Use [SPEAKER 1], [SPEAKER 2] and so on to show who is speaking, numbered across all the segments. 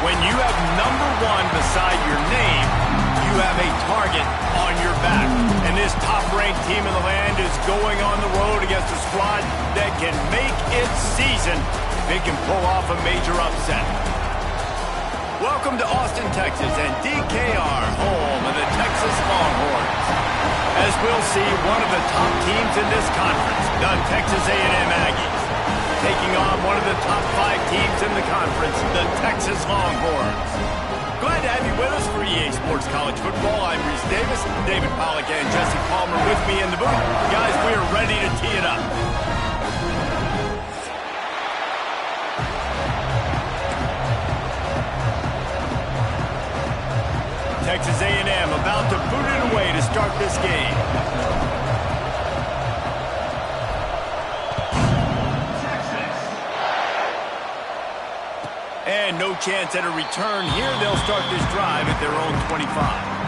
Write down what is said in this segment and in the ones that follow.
[SPEAKER 1] When you have number 1 beside your name, you have a target on your back. And this top-ranked team in the land is going on the road against a squad that can make its season if it can pull off a major upset. Welcome to Austin, Texas, and DKR, home of the Texas Longhorns. As we'll see, one of the top teams in this conference, the Texas A&M Aggies, taking on one of the top 5 teams in the conference, the Texas Longhorns. Glad to have you with us for EA Sports College Football. I'm Reese Davis, David Pollack, and Jesse Palmer with me in the booth. Guys, we are ready to tee it up. Texas A&M about to boot it away to start this game. And no chance at a return here. They'll start this drive at their own 25.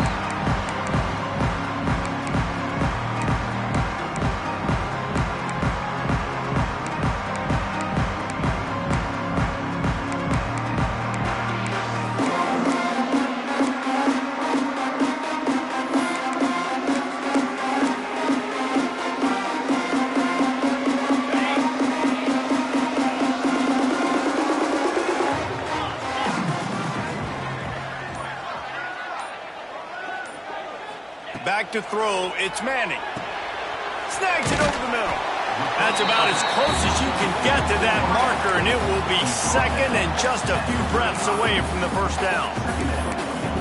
[SPEAKER 1] Back to throw, it's Manning. Snags it over the middle. That's about as close as you can get to that marker, and it will be second and just a few breaths away from the first down.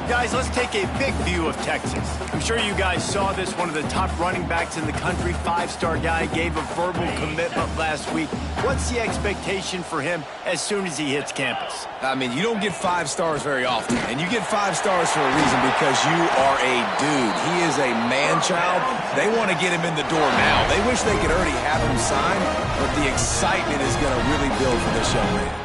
[SPEAKER 1] Guys, let's take a big view of Texas. I'm sure you guys saw this. One of the top running backs in the country, 5-star guy, gave a verbal commitment last week. What's the expectation for him as soon as he hits campus?
[SPEAKER 2] I mean, you don't get 5 stars very often, and you get 5 stars for a reason, because you are a dude. He is a man-child. They want to get him in the door now. They wish they could already have him signed, but the excitement is going to really build for this young man.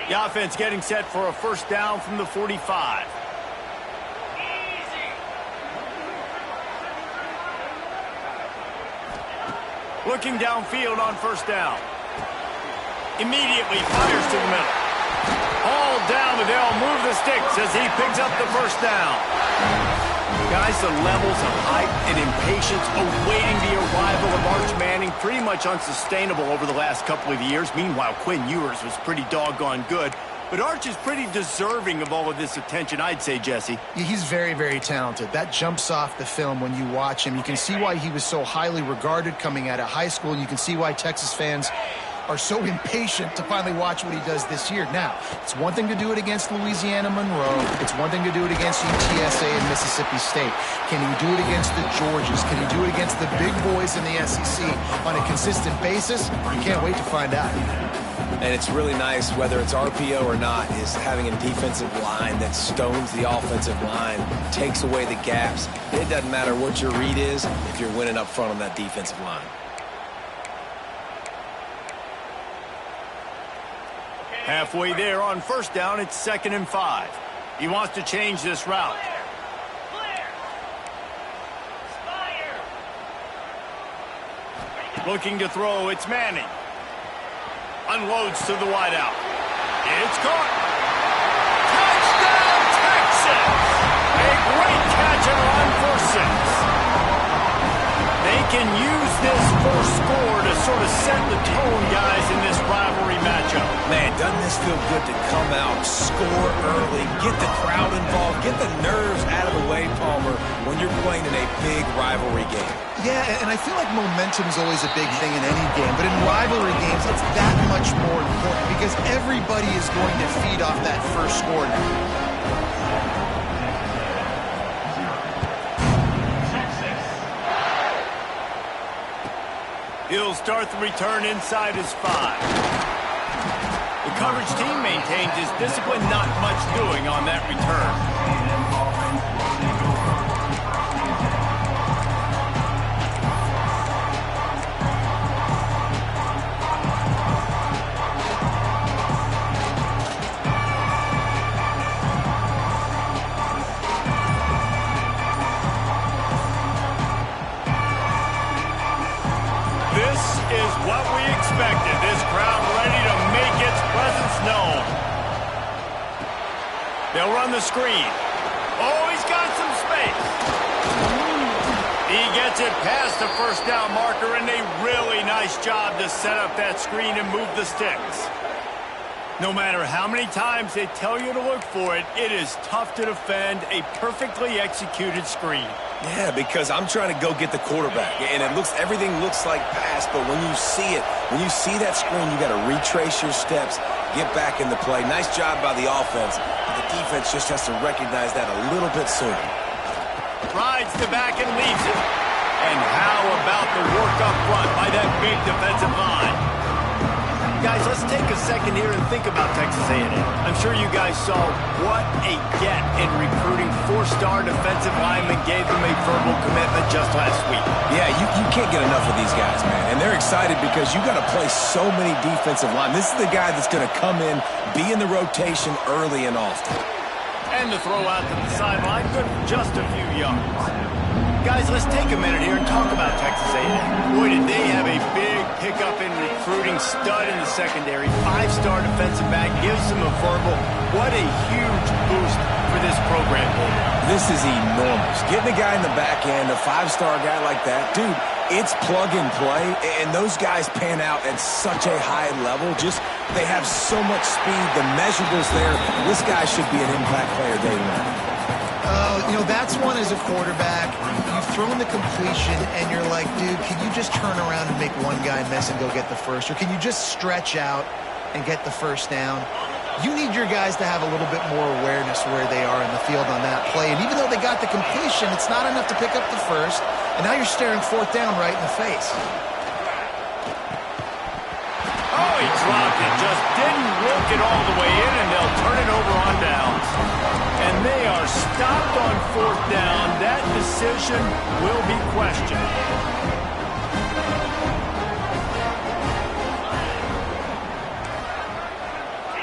[SPEAKER 1] The offense getting set for a first down from the 45. Looking downfield on first down. Immediately fires to the middle. All down, but they'll move the sticks as he picks up the first down. Guys, the levels of hype and impatience awaiting the arrival of Arch Manning pretty much unsustainable over the last couple of years. Meanwhile, Quinn Ewers was pretty doggone good. But Arch is pretty deserving of all of this attention, I'd say, Jesse.
[SPEAKER 3] He's very, very talented. That jumps off the film when you watch him. You can see why he was so highly regarded coming out of high school, and you can see why Texas fans are so impatient to finally watch what he does this year. Now, it's one thing to do it against Louisiana Monroe. It's one thing to do it against UTSA and Mississippi State. Can he do it against the Georgias? Can he do it against the big boys in the SEC on a consistent basis? You can't wait to find out.
[SPEAKER 2] And it's really nice, whether it's RPO or not, is having a defensive line that stones the offensive line, takes away the gaps. It doesn't matter what your read is if you're winning up front on that defensive line.
[SPEAKER 1] Halfway there on first down, it's 2nd and 5. He wants to change this route. Looking to throw, it's Manning. Unloads to the wideout. It's caught. Touchdown, Texas! A great catch and run for 6. They can use this first score to sort of set the tone, guys, in this rivalry matchup.
[SPEAKER 2] Man, doesn't this feel good to come out, score early, get the crowd involved, get the nerves out of the way, Palmer, when you're playing in a big rivalry game?
[SPEAKER 3] Yeah, and I feel like momentum is always a big thing in any game, but in rivalry games, it's that much more important because everybody is going to feed off that first score now.
[SPEAKER 1] He'll start the return inside his 5. The coverage team maintains his discipline, not much doing on that return. This is what we expected. They'll run the screen. Oh, he's got some space. He gets it past the first down marker, and a really nice job to set up that screen and move the sticks. No matter how many times they tell you to look for it, it is tough to defend a perfectly executed screen.
[SPEAKER 2] Yeah, because I'm trying to go get the quarterback, and everything looks like pass, but when you see it, when you see that screen, you got to retrace your steps, get back in the play. Nice job by the offense, but the defense just has to recognize that a little bit sooner.
[SPEAKER 1] Rides the back and leaves it. And how about the work up front by that big defensive line? Guys, let's take a second here and think about Texas A&M. I'm sure you guys saw what a get in recruiting. 4-star defensive linemen gave them a verbal commitment just last week.
[SPEAKER 2] Yeah, you can't get enough of these guys, man. And they're excited because you got to play so many defensive linemen. This is the guy that's going to come in, be in the rotation early and often.
[SPEAKER 1] And the throw out to the sideline, good for just a few yards. Guys, let's take a minute here and talk about Texas A&M. Boy, did they have a big pickup in recruiting. Stud in the secondary. 5-star defensive back gives them a verbal. What a huge boost for this program.
[SPEAKER 2] This is enormous. Getting a guy in the back end, a 5-star guy like that, dude, it's plug and play, and those guys pan out at such a high level. Just, they have so much speed. The measurables there. This guy should be an impact player day one.
[SPEAKER 3] You know, that's one as a quarterback. You've thrown the completion, and you're like, dude, can you just turn around and make one guy miss and go get the first? Or can you just stretch out and get the first down? You need your guys to have a little bit more awareness where they are in the field on that play. And even though they got the completion, it's not enough to pick up the first. And now you're staring 4th down right in the face.
[SPEAKER 1] Oh, he dropped it. Just didn't work it all the way in, and they'll turn it over on downs. And they are stopped on 4th down. That decision will be questioned.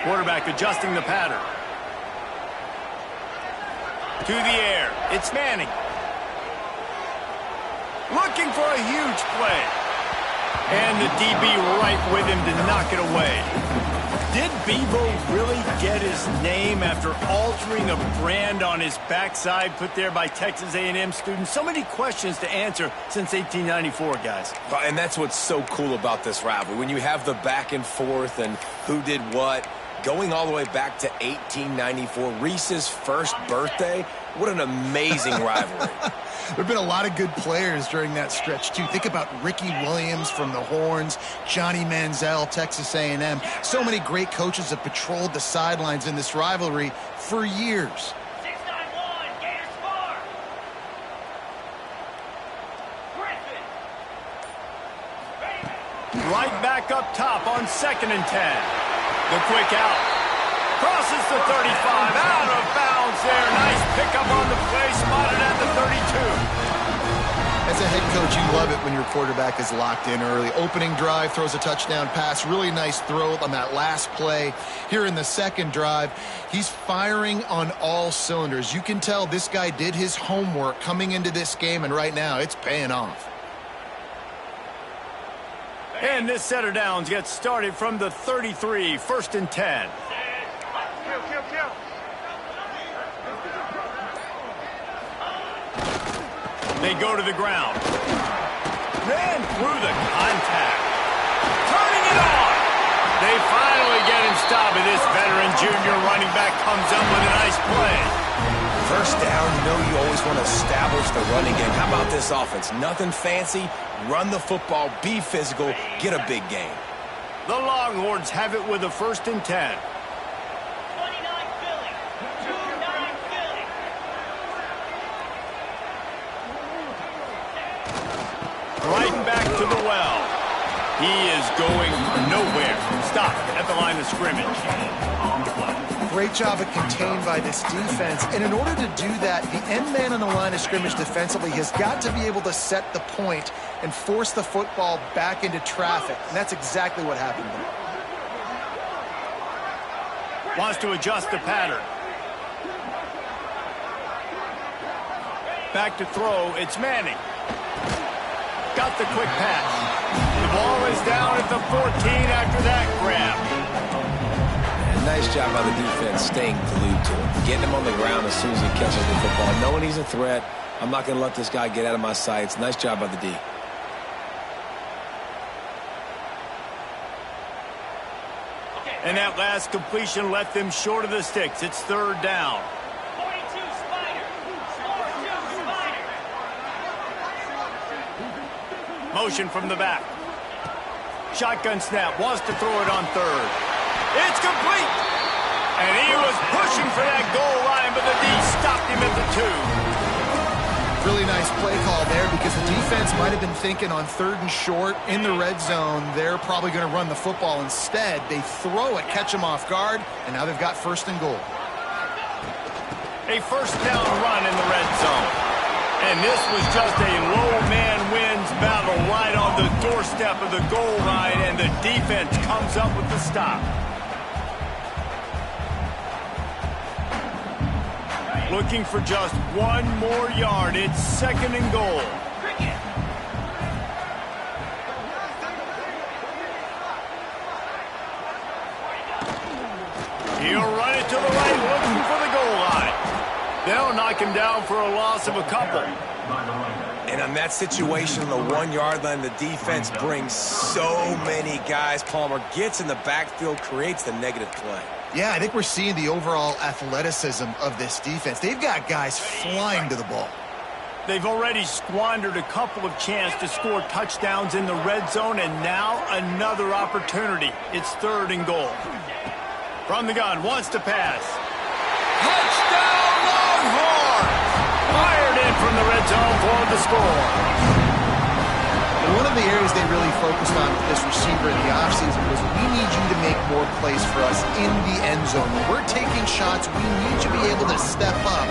[SPEAKER 1] Quarterback adjusting the pattern. To the air. It's Manning. Looking for a huge play. And the DB right with him to knock it away. Did Bevo really get his name after altering a brand on his backside put there by Texas A&M students? So many questions to answer since 1894, guys.
[SPEAKER 2] And that's what's so cool about this rivalry. When you have the back and forth and who did what, going all the way back to 1894, Reese's first birthday. What an amazing rivalry.
[SPEAKER 3] There have been a lot of good players during that stretch, too. Think about Ricky Williams from the Horns, Johnny Manziel, Texas A&M. So many great coaches have patrolled the sidelines in this rivalry for years.
[SPEAKER 1] 691, Gators Farm. Griffin. Right back up top on 2nd and 10. The quick out. Crosses the 35. Out of bounds there. Nice pickup on the play. Spotted at the 32.
[SPEAKER 3] As a head coach, you love it when your quarterback is locked in early. Opening drive, throws a touchdown pass. Really nice throw on that last play. Here in the second drive, he's firing on all cylinders. You can tell this guy did his homework coming into this game, and right now it's paying off.
[SPEAKER 1] And this set of downs gets started from the 33, 1st and 10. They go to the ground. Ran through the contact. Turning it on. They finally get him stopped, and this veteran junior running back comes up with a nice play.
[SPEAKER 2] First down, you know you always want to establish the running game. How about this offense? Nothing fancy. Run the football, be physical, get a big gain.
[SPEAKER 1] The Longhorns have it with a 1st and 10. Right back to the well. He is going nowhere. Stop at the line of scrimmage.
[SPEAKER 3] Great job of contained by this defense. And in order to do that, the end man on the line of scrimmage defensively has got to be able to set the point and force the football back into traffic. And that's exactly what happened there.
[SPEAKER 1] Wants to adjust the pattern. Back to throw. It's Manning. Got the quick pass. The ball is down at the 14 after that grab.
[SPEAKER 2] nice job by the defense staying glued to him, getting him on the ground as soon as he catches the football. Knowing he's a threat, I'm not going to let this guy get out of my sights. Nice job by the D.
[SPEAKER 1] And that last completion left them short of the sticks. It's third down. Motion from the back. Shotgun snap. Wants to throw it on third. It's complete. And he was pushing for that goal line, but the D stopped him at the 2.
[SPEAKER 3] Really nice play call there because the defense might have been thinking on third and short in the red zone. They're probably going to run the football instead. They throw it, catch them off guard, and now they've got first and goal.
[SPEAKER 1] A first down run in the red zone. And this was just a low man wins battle right on the doorstep of the goal line, and the defense comes up with the stop. Looking for just one more yard. It's second and goal. He'll run it to the right, looking for the goal line. They'll knock him down for a loss of a couple.
[SPEAKER 2] And on that situation on the 1 yard line, the defense brings so many guys. Palmer gets in the backfield, creates the negative play.
[SPEAKER 3] Yeah, I think we're seeing the overall athleticism of this defense. They've got guys flying to the ball.
[SPEAKER 1] They've already squandered a couple of chances to score touchdowns in the red zone, and now another opportunity. It's third and goal. From the gun, wants to pass. Touchdown, Longhorns! Fired in from the red zone for the score.
[SPEAKER 3] One of the areas they really focused on with this receiver in the offseason was we need you to make more plays for us in the end zone. When we're taking shots, we need you to be able to step up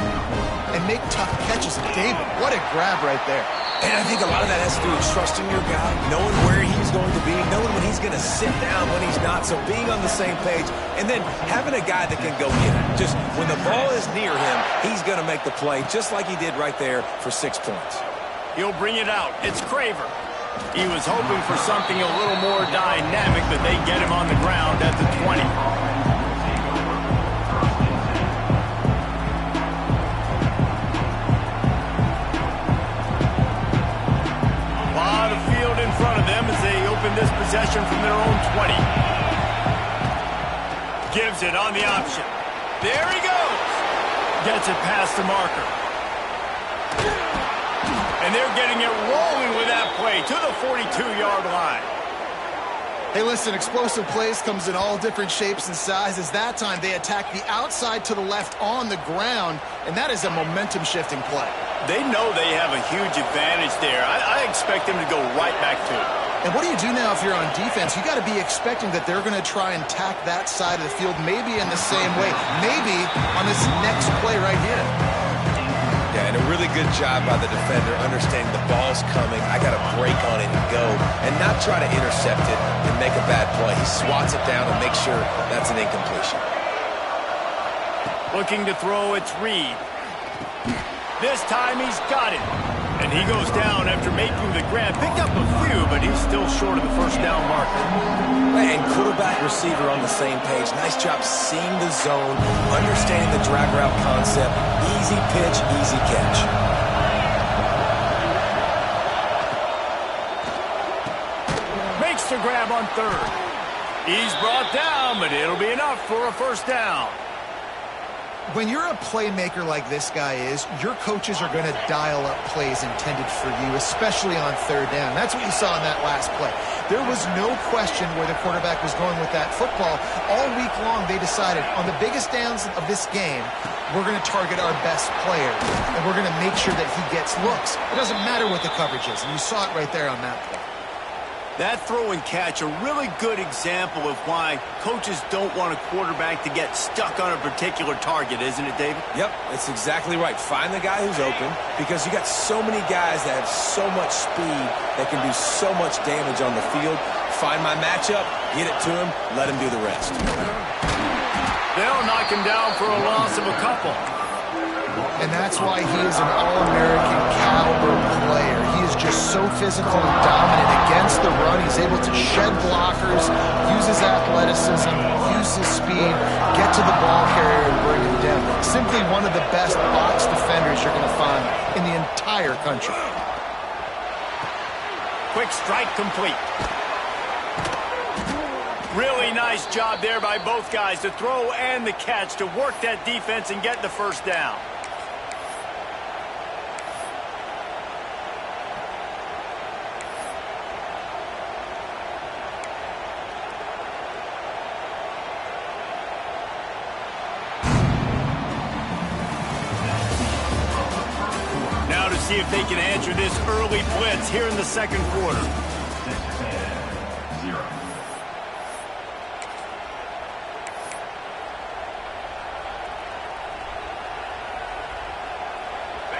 [SPEAKER 3] and make tough catches. David, what a grab right there.
[SPEAKER 2] And I think a lot of that has to do with trusting your guy, knowing where he's going to be, knowing when he's going to sit down, when he's not. So being on the same page, and then having a guy that can go get it. Just when the ball is near him, he's going to make the play, just like he did right there for 6 points.
[SPEAKER 1] He'll bring it out. It's Craver. He was hoping for something a little more dynamic, but they get him on the ground at the 20. A lot of field in front of them as they open this possession from their own 20. Gives it on the option. There he goes. Gets it past the marker. And they're getting it rolling with that play to the 42-yard line.
[SPEAKER 3] Hey, listen, explosive plays comes in all different shapes and sizes. That time they attack the outside to the left on the ground, and that is a momentum-shifting play.
[SPEAKER 1] They know they have a huge advantage there. I expect them to go right back to it.
[SPEAKER 3] And what do you do now if you're on defense? You got to be expecting that they're going to try and tack that side of the field maybe in the same way, maybe on this next play right here.
[SPEAKER 2] Yeah, and a really good job by the defender understanding the ball's coming. I got to break on it and go and not try to intercept it and make a bad play. He swats it down and makes sure that's an incompletion.
[SPEAKER 1] Looking to throw, it's Reed. This time he's got it. And he goes down after making the grab. Picked up a few, but he's still short of the first down marker.
[SPEAKER 2] And quarterback receiver on the same page. Nice job seeing the zone, understanding the drag route concept. Easy pitch, easy catch.
[SPEAKER 1] Makes the grab on third. He's brought down, but it'll be enough for a first down.
[SPEAKER 3] When you're a playmaker like this guy is, your coaches are going to dial up plays intended for you, especially on third down. That's what you saw in that last play. There was no question where the quarterback was going with that football. All week long, they decided on the biggest downs of this game, we're going to target our best player, and we're going to make sure that he gets looks. It doesn't matter what the coverage is, and you saw it right there on that play.
[SPEAKER 1] That throw and catch, a really good example of why coaches don't want a quarterback to get stuck on a particular target, isn't it, David?
[SPEAKER 2] Yep, that's exactly right. Find the guy who's open because you got so many guys that have so much speed that can do so much damage on the field. Find my matchup, get it to him, let him do the rest.
[SPEAKER 1] They'll knock him down for a loss of a couple.
[SPEAKER 3] And that's why he is an All-American caliber player. He is just so physical and dominant against the run. He's able to shed blockers, use his athleticism, use his speed, get to the ball carrier and bring him down. Simply one of the best box defenders you're going to find in the entire country.
[SPEAKER 1] Quick strike complete. Really nice job there by both guys, the throw and the catch, to work that defense and get the first down. Now to see if they can answer this early blitz here in the second quarter.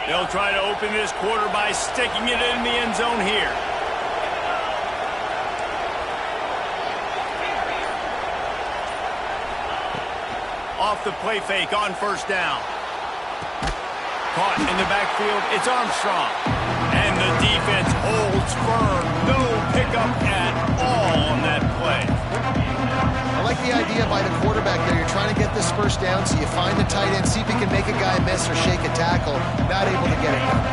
[SPEAKER 1] They'll try to open this quarter by sticking it in the end zone here. Off the play fake on first down. Caught in the backfield, it's Armstrong. And the defense holds firm. No pickup at all on that play.
[SPEAKER 3] I like the idea by the quarterback there. You're trying to get this first down, so you find the tight end, see if he can make a guy miss or shake a tackle. Not able to get it done.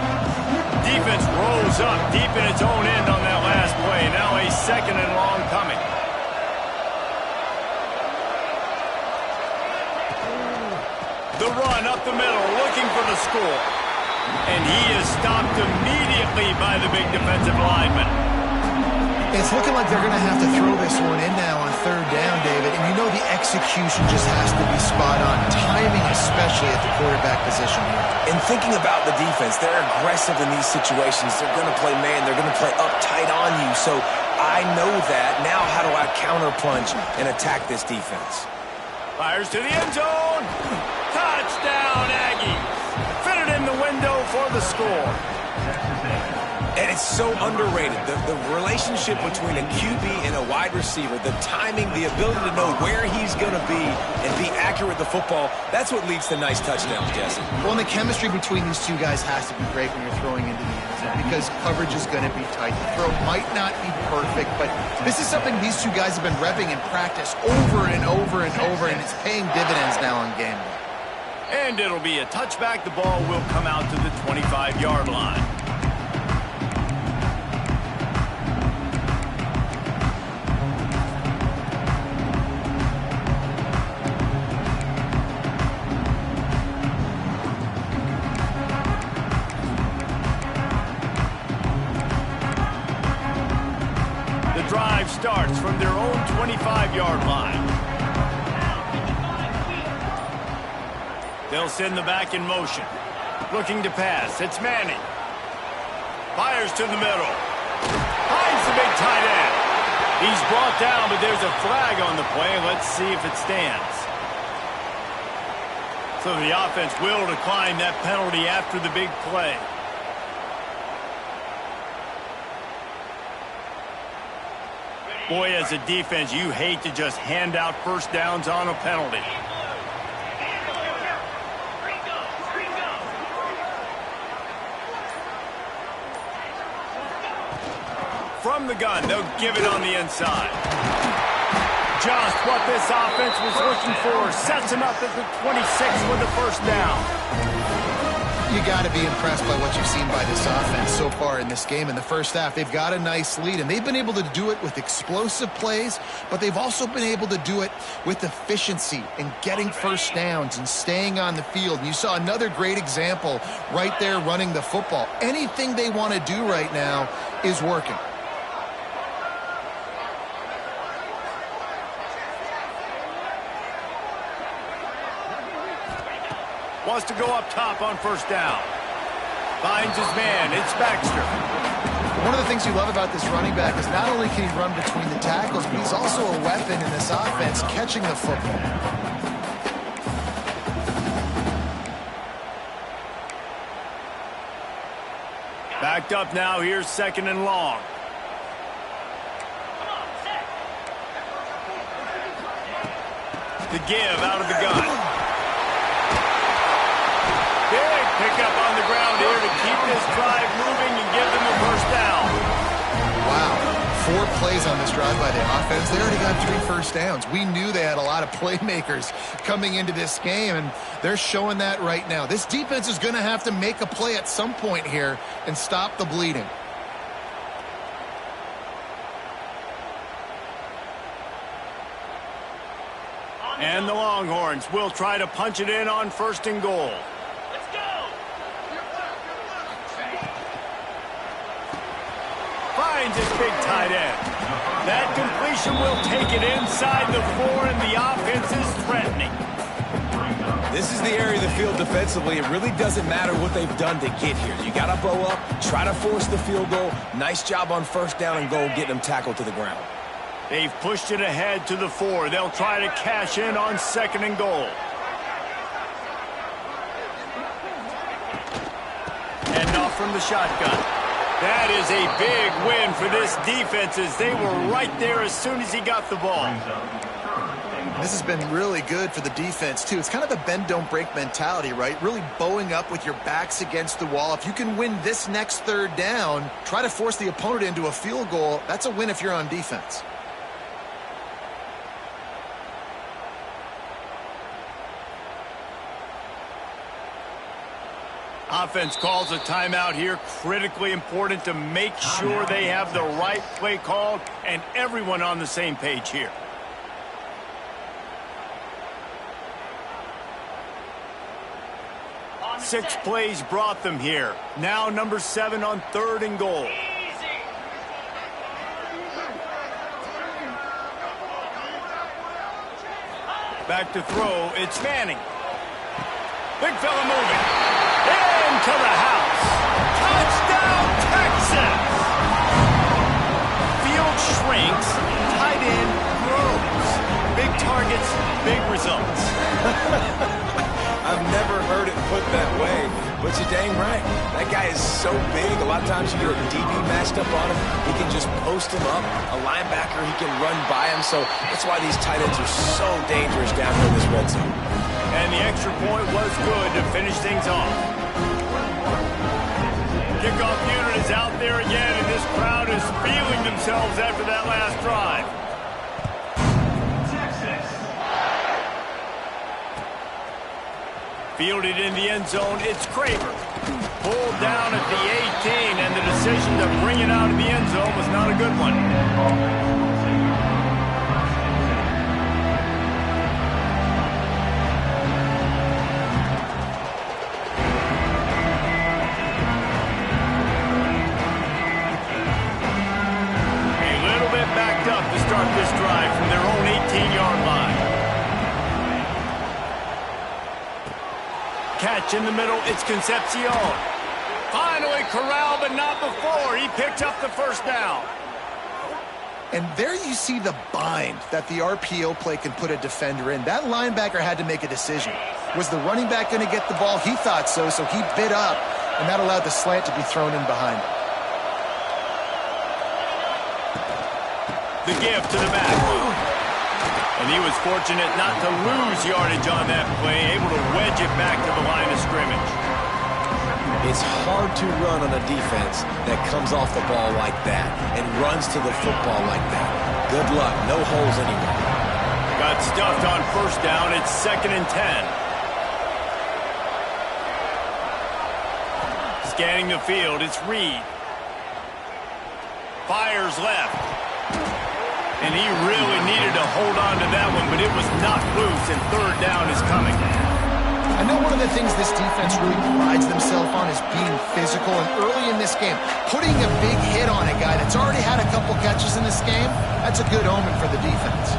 [SPEAKER 1] Defense rolls up deep in its own end on that last play. Now a second and long coming. The run up the middle, looking for the score. And he is stopped immediately by the big defensive lineman.
[SPEAKER 3] It's looking like they're going to have to throw this one in now on third down, David. And you know the execution just has to be spot on. Timing especially at the quarterback position here.
[SPEAKER 2] And thinking about the defense, they're aggressive in these situations. They're going to play man. They're going to play up tight on you. So I know that. Now how do I counterpunch and attack this defense?
[SPEAKER 1] Fires to the end zone. Touchdown, Aggies. Fit it in the window for the score.
[SPEAKER 2] And it's so underrated. The relationship between a QB and a wide receiver, the timing, the ability to know where he's going to be and be accurate with the football, that's what leads to nice touchdowns, Jesse.
[SPEAKER 3] Well, and the chemistry between these two guys has to be great when you're throwing into the end zone because coverage is going to be tight. The throw might not be perfect, but this is something these two guys have been repping in practice over and over and over, and it's paying dividends now on game day.
[SPEAKER 1] And it'll be a touchback. The ball will come out to the 25-yard line. The drive starts from their own 25-yard line. They'll send the back in motion. Looking to pass. It's Manning. Fires to the middle. Finds the big tight end. He's brought down, but there's a flag on the play. Let's see if it stands. So the offense will decline that penalty after the big play. Boy, as a defense, you hate to just hand out first downs on a penalty. From the gun, they'll give it on the inside. Just what this offense was looking for. Sets him up at the 26 with the first down.
[SPEAKER 3] You got to be impressed by what you've seen by this offense so far in this game. In the first half, they've got a nice lead, and they've been able to do it with explosive plays, but they've also been able to do it with efficiency and getting first downs and staying on the field. And you saw another great example right there running the football. Anything they want to do right now is working.
[SPEAKER 1] Wants to go up top on first down. Finds his man. It's Baxter.
[SPEAKER 3] One of the things you love about this running back is not only can he run between the tackles, but he's also a weapon in this offense catching the football.
[SPEAKER 1] Backed up now. Here's second and long. The give out of the gun. Big pickup on the ground here to keep this drive moving and give them a first down.
[SPEAKER 3] plays on this drive by the offense. They already got 3 first downs. We knew they had a lot of playmakers coming into this game, and they're showing that right now. This defense is going to have to make a play at some point here and stop the bleeding.
[SPEAKER 1] And the Longhorns will try to punch it in on 1st and goal. Let's go! Finds his big tight end. That completion will take it inside the 4, and the offense is threatening.
[SPEAKER 2] This is the area of the field defensively. It really doesn't matter what they've done to get here. You got to bow up, try to force the field goal. Nice job on 1st down and goal, getting them tackled to the ground.
[SPEAKER 1] They've pushed it ahead to the 4. They'll try to cash in on 2nd and goal. And off from the shotgun. That is a big win for this defense as they were right there as soon as he got the ball.
[SPEAKER 3] This has been really good for the defense, too. It's kind of the bend-don't-break mentality, right? Really bowing up with your backs against the wall. If you can win this next 3rd down, try to force the opponent into a field goal. That's a win if you're on defense.
[SPEAKER 1] Offense calls a timeout here. Critically important to make sure they have the right play called and everyone on the same page here. Six plays brought them here. Now number 7 on 3rd and goal. Back to throw. It's Manning. Big fella moving. Into the house. Touchdown, Texas! Field shrinks, tight end grows. Big targets, big results.
[SPEAKER 2] I've never heard it put that way, but you're dang right. That guy is so big. A lot of times you get a DB matched up on him. He can just post him up. A linebacker, he can run by him. So that's why these tight ends are so dangerous down here in this red zone.
[SPEAKER 1] And the extra point was good to finish things off. Kickoff unit is out there again, and this crowd is feeling themselves after that last drive. Fielded in the end zone, it's Kramer. Pulled down at the 18, and the decision to bring it out of the end zone was not a good one. Start this drive from their own 18-yard line. Catch in the middle, it's Concepcion. Finally corralled, but not before. He picked up the 1st down.
[SPEAKER 3] And there you see the bind that the RPO play can put a defender in. That linebacker had to make a decision. Was the running back going to get the ball? He thought so, so he bit up, and that allowed the slant to be thrown in behind him.
[SPEAKER 1] The give to the back. And he was fortunate not to lose yardage on that play, able to wedge it back to the line of scrimmage.
[SPEAKER 2] It's hard to run on a defense that comes off the ball like that and runs to the football like that. Good luck. No holes anywhere.
[SPEAKER 1] Got stuffed on 1st down. It's 2nd and 10. Scanning the field, it's Reed. Fires left. And he really needed to hold on to that one, but it was knocked loose, and 3rd down is coming.
[SPEAKER 3] I know one of the things this defense really prides themselves on is being physical, and early in this game, putting a big hit on a guy that's already had a couple catches in this game, that's a good omen for the defense.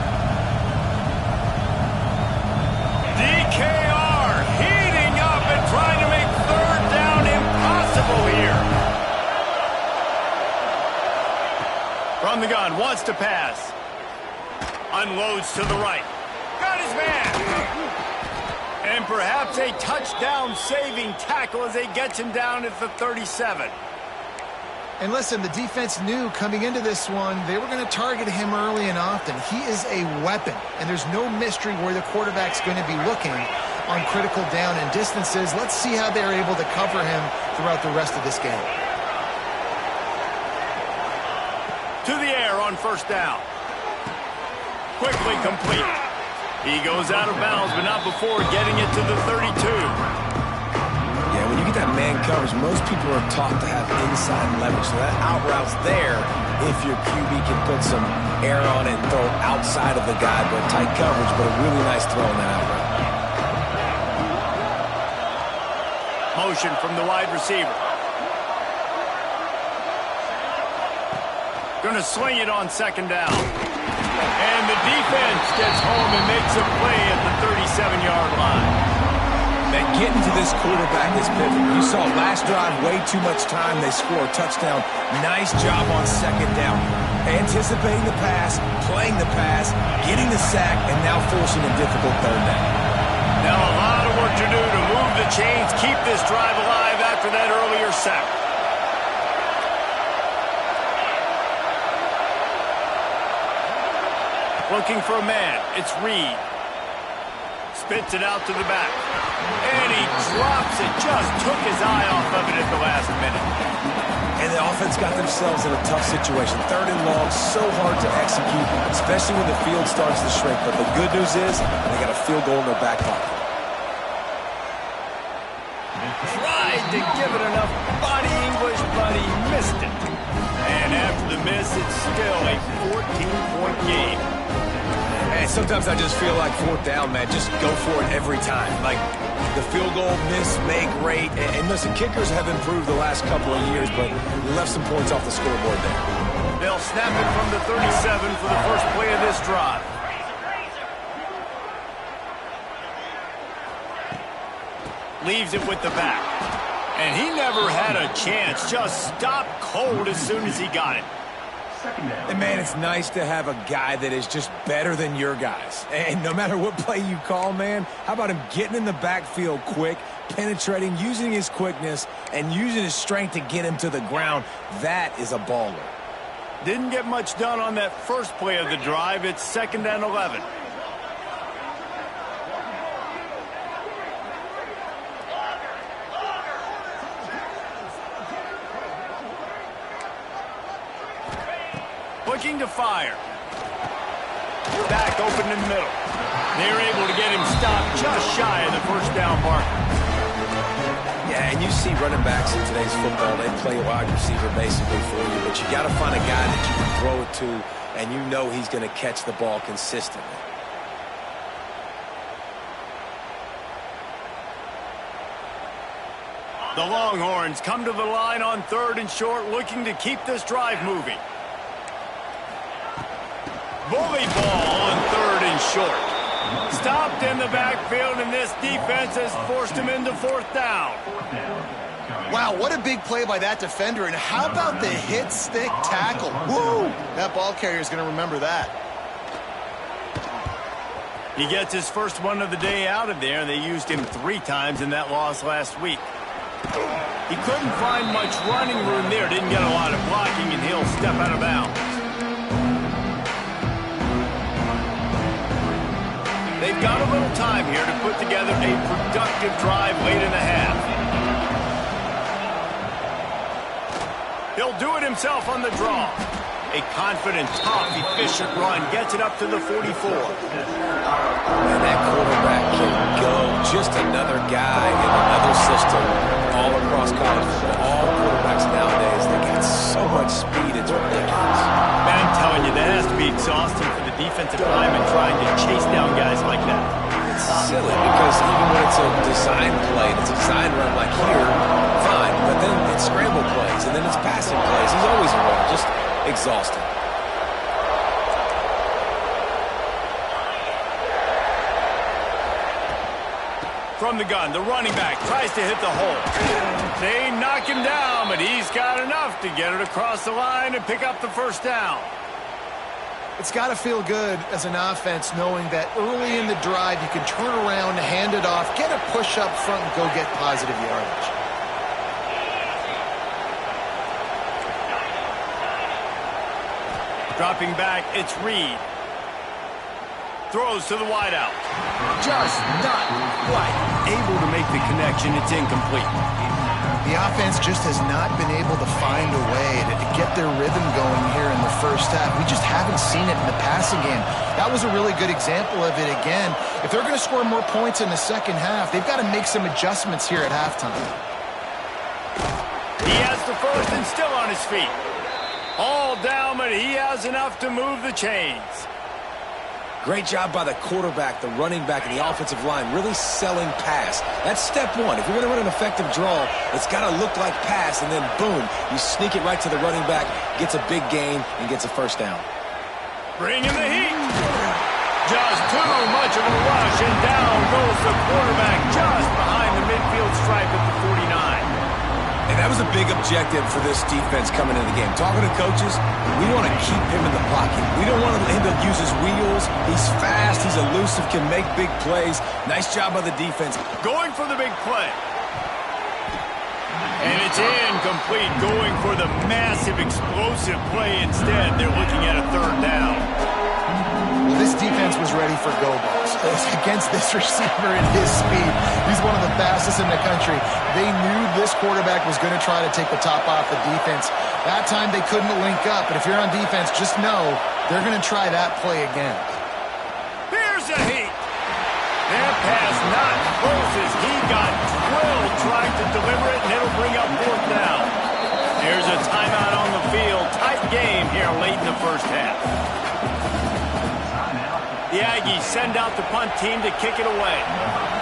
[SPEAKER 1] DKR heating up and trying to make 3rd down impossible here. From the gun, wants to pass. Unloads to the right. Got his man. And perhaps a touchdown-saving tackle as they get him down at the 37.
[SPEAKER 3] And listen, the defense knew coming into this one, they were going to target him early and often. He is a weapon, and there's no mystery where the quarterback's going to be looking on critical down and distances. Let's see how they're able to cover him throughout the rest of this game.
[SPEAKER 1] To the air on first down. Quickly complete. He goes out of bounds, but not before getting it to the 32.
[SPEAKER 2] Yeah, when you get that man coverage, most people are taught to have inside leverage. So that out route's there if your QB can put some air on it and throw outside of the guy, but tight coverage, but a really nice throw in that out route.
[SPEAKER 1] Motion from the wide receiver. Going to swing it on second down. And the defense gets home and makes a play at the 37-yard line.
[SPEAKER 2] Man, getting to this quarterback is pivotal. You saw last drive, way too much time. They score a touchdown. Nice job on second down. Anticipating the pass, playing the pass, getting the sack, and now forcing a difficult third down.
[SPEAKER 1] Now a lot of work to do to move the chains, keep this drive alive after that earlier sack. Looking for a man. It's Reed. Spits it out to the back. And he drops it. Just took his eye off of it at the last minute.
[SPEAKER 2] And the offense got themselves in a tough situation. Third and long, so hard to execute, especially when the field starts to shrink. But the good news is they got a field goal in their back pocket.
[SPEAKER 1] Tried to give it enough body English, but he missed it. And after the miss, it's still a 14-point game.
[SPEAKER 2] And sometimes I just feel like fourth down, man, just go for it every time. Like the field goal, miss, make, rate. And listen, kickers have improved the last couple of years, but left some points off the scoreboard there.
[SPEAKER 1] They'll snap it from the 37 for the first play of this drive. Leaves it with the back. And he never had a chance. Just stopped cold as soon as he got it.
[SPEAKER 2] And, man, it's nice to have a guy that is just better than your guys. And no matter what play you call, man, how about him getting in the backfield quick, penetrating, using his quickness, and using his strength to get him to the ground? That is a baller.
[SPEAKER 1] Didn't get much done on that first play of the drive. It's 2nd and 11. Looking to fire. Back open in the middle. They're able to get him stopped just shy of the first down marker.
[SPEAKER 2] Yeah, and you see running backs in today's football, they play wide receiver basically for you, but you got to find a guy that you can throw it to, and you know he's going to catch the ball consistently.
[SPEAKER 1] The Longhorns come to the line on 3rd and short, looking to keep this drive moving. Bully ball on 3rd and short. Stopped in the backfield, and this defense has forced him into 4th down.
[SPEAKER 3] Wow, what a big play by that defender. And how about the hit stick tackle? Woo! That ball carrier is going to remember that.
[SPEAKER 1] He gets his first one of the day out of there. They used him 3 times in that loss last week. He couldn't find much running room there. Didn't get a lot of blocking, and he'll step out of bounds. They've got a little time here to put together a productive drive late in the half. He'll do it himself on the draw. A confident, tough, efficient run gets it up to the 44.
[SPEAKER 2] And that quarterback can go. Just another guy in another system all across college football. All quarterbacks nowadays, they got so much speed, it's ridiculous.
[SPEAKER 1] Man, I'm telling you, that has to be exhausting for the defensive lineman trying to chase down guys like that.
[SPEAKER 2] It's silly because even when it's a design play, it's a design run like here, fine. But then it's scramble plays, and then it's passing plays. He's always involved. Just exhausting.
[SPEAKER 1] From the gun, the running back tries to hit the hole. They knock him down, but he's got enough to get it across the line and pick up the first down.
[SPEAKER 3] It's got to feel good as an offense knowing that early in the drive you can turn around, hand it off, get a push up front, and go get positive yardage.
[SPEAKER 1] Dropping back, it's Reed. Throws to the wideout. Just not quite able to make the connection. It's incomplete.
[SPEAKER 3] The offense just has not been able to find a way to get get their rhythm going here in the first half. We just haven't seen it in the passing game. That was a really good example of it again. If they're going to score more points in the second half, they've got to make some adjustments here at halftime.
[SPEAKER 1] He has the first and still on his feet. All down, but he has enough to move the chains.
[SPEAKER 2] Great job by the quarterback, the running back, and the offensive line really selling pass. That's step one. If you're going to run an effective draw, it's got to look like pass, and then boom, you sneak it right to the running back, gets a big gain, and gets a first down.
[SPEAKER 1] Bring in the heat. Just too much of a rush, and down goes the quarterback just behind the midfield stripe at the 49.
[SPEAKER 2] And that was a big objective for this defense coming into the game. Talking to coaches, we want to keep him in the pocket. We don't want him to use his wheels. He's fast, he's elusive, can make big plays. Nice job by the defense.
[SPEAKER 1] Going for the big play. And it's incomplete, going for the massive explosive play instead. They're looking at a third down.
[SPEAKER 3] Well, this defense was ready for go balls. Against this receiver at his speed, he's one of the fastest in the country. They knew this quarterback was going to try to take the top off the defense. That time they couldn't link up, but if you're on defense, just know they're going to try that play again.
[SPEAKER 1] Here's a heat. That pass not close as he got drilled trying to deliver it, and it'll bring up fourth down. There's a timeout on the field. Tight game here late in the first half. The Aggies send out the punt team to kick it away.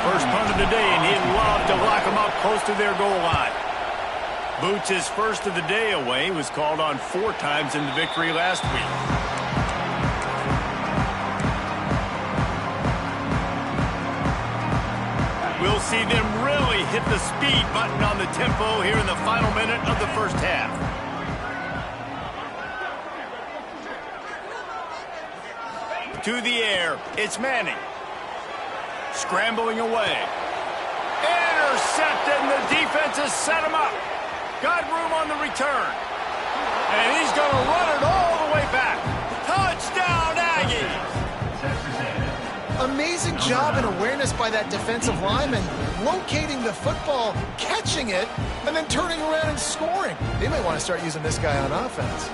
[SPEAKER 1] First punt of the day, and he'd love to lock them up close to their goal line. Boots' first of the day away was called on 4 times in the victory last week. We'll see them really hit the speed button on the tempo here in the final minute of the first half. To the air, it's Manning. Scrambling away. Intercepted, and the defense has set him up. Got room on the return. And he's going to run it all the way back. Touchdown, Aggies!
[SPEAKER 3] Amazing job and awareness by that defensive lineman, locating the football, catching it, and then turning around and scoring. They might want to start using this guy on offense.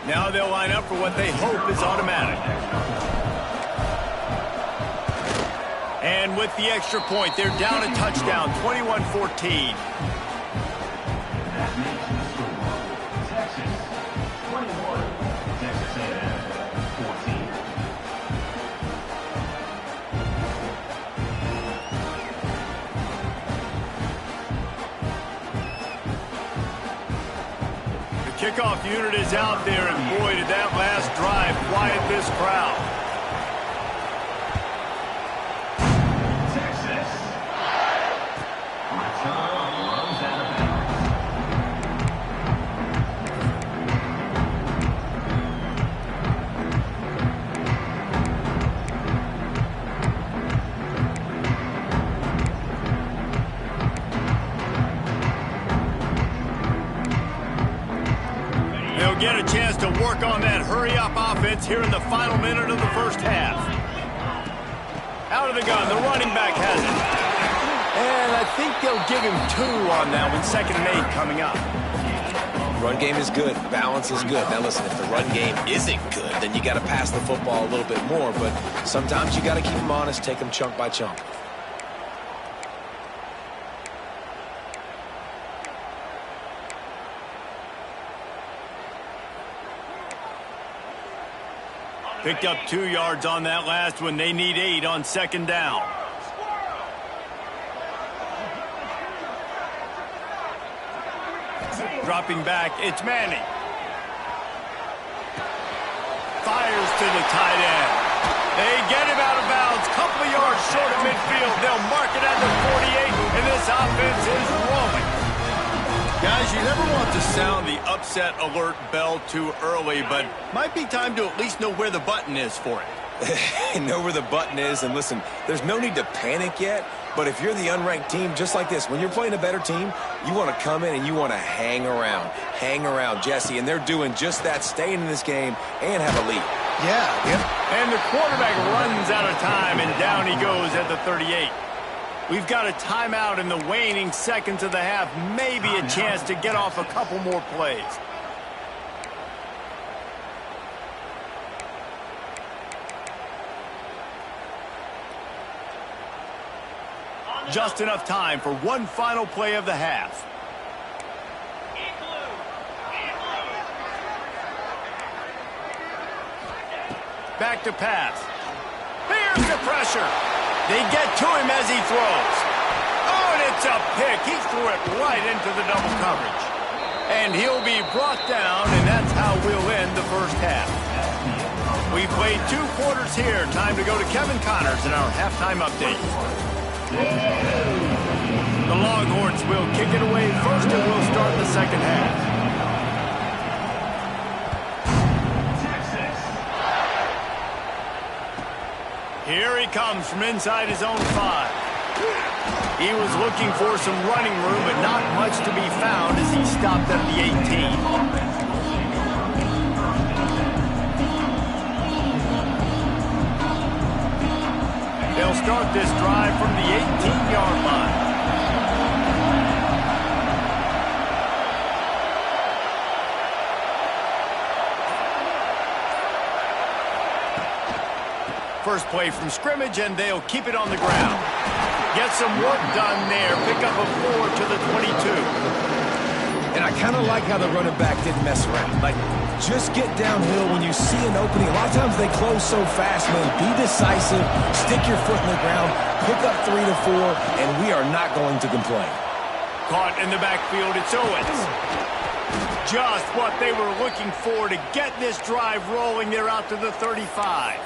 [SPEAKER 1] Now they'll line up for what they hope is automatic. And with the extra point, they're down a touchdown, 21-14. Kickoff unit is out there, and boy, did that last drive quiet this crowd. Get a chance to work on that hurry-up offense here in the final minute of the first half. Out of the gun, the running back has it. And I think they'll give him 2 on that one. 2nd and 8 coming up.
[SPEAKER 2] Run game is good. Balance is good. Now listen, if the run game isn't good, then you got to pass the football a little bit more. But sometimes you got to keep them honest, take them chunk by chunk.
[SPEAKER 1] Picked up 2 yards on that last one. They need 8 on 2nd down. Dropping back, it's Manning. Fires to the tight end. They get him out of bounds. Couple of yards short of midfield. They'll mark it at the 48, and this offense is rolling. Guys, you never want to sound the upset alert bell too early, but might be time to at least know where the button is for it.
[SPEAKER 2] Know where the button is, and listen, there's no need to panic yet, but if you're the unranked team, just like this, when you're playing a better team, you want to come in and you want to hang around, Jesse, and they're doing just that, staying in this game and have a lead.
[SPEAKER 3] Yeah.
[SPEAKER 1] And the quarterback runs out of time, and down he goes at the 38. We've got a timeout in the waning seconds of the half. Maybe a chance to get off a couple more plays. Just enough time for one final play of the half. Back to pass. Here's the pressure. They get to him as he throws. Oh, and it's a pick. He threw it right into the double coverage. And he'll be brought down, and that's how we'll end the first half. We played 2 quarters here. Time to go to Kevin Connors in our halftime update. The Longhorns will kick it away first, and we'll start the second half. Here he comes from inside his own 5. He was looking for some running room, but not much to be found as he stopped at the 18. They'll start this drive from the 18-yard line. First play from scrimmage, and they'll keep it on the ground. Get some work done there. Pick up a 4 to the 22.
[SPEAKER 2] And I kind of like how the running back didn't mess around. Like, just get downhill when you see an opening. A lot of times they close so fast, man. Be decisive, stick your foot in the ground, pick up 3 to 4, and we are not going to complain.
[SPEAKER 1] Caught in the backfield, it's Owens. Just what they were looking for to get this drive rolling. They're out to the 35.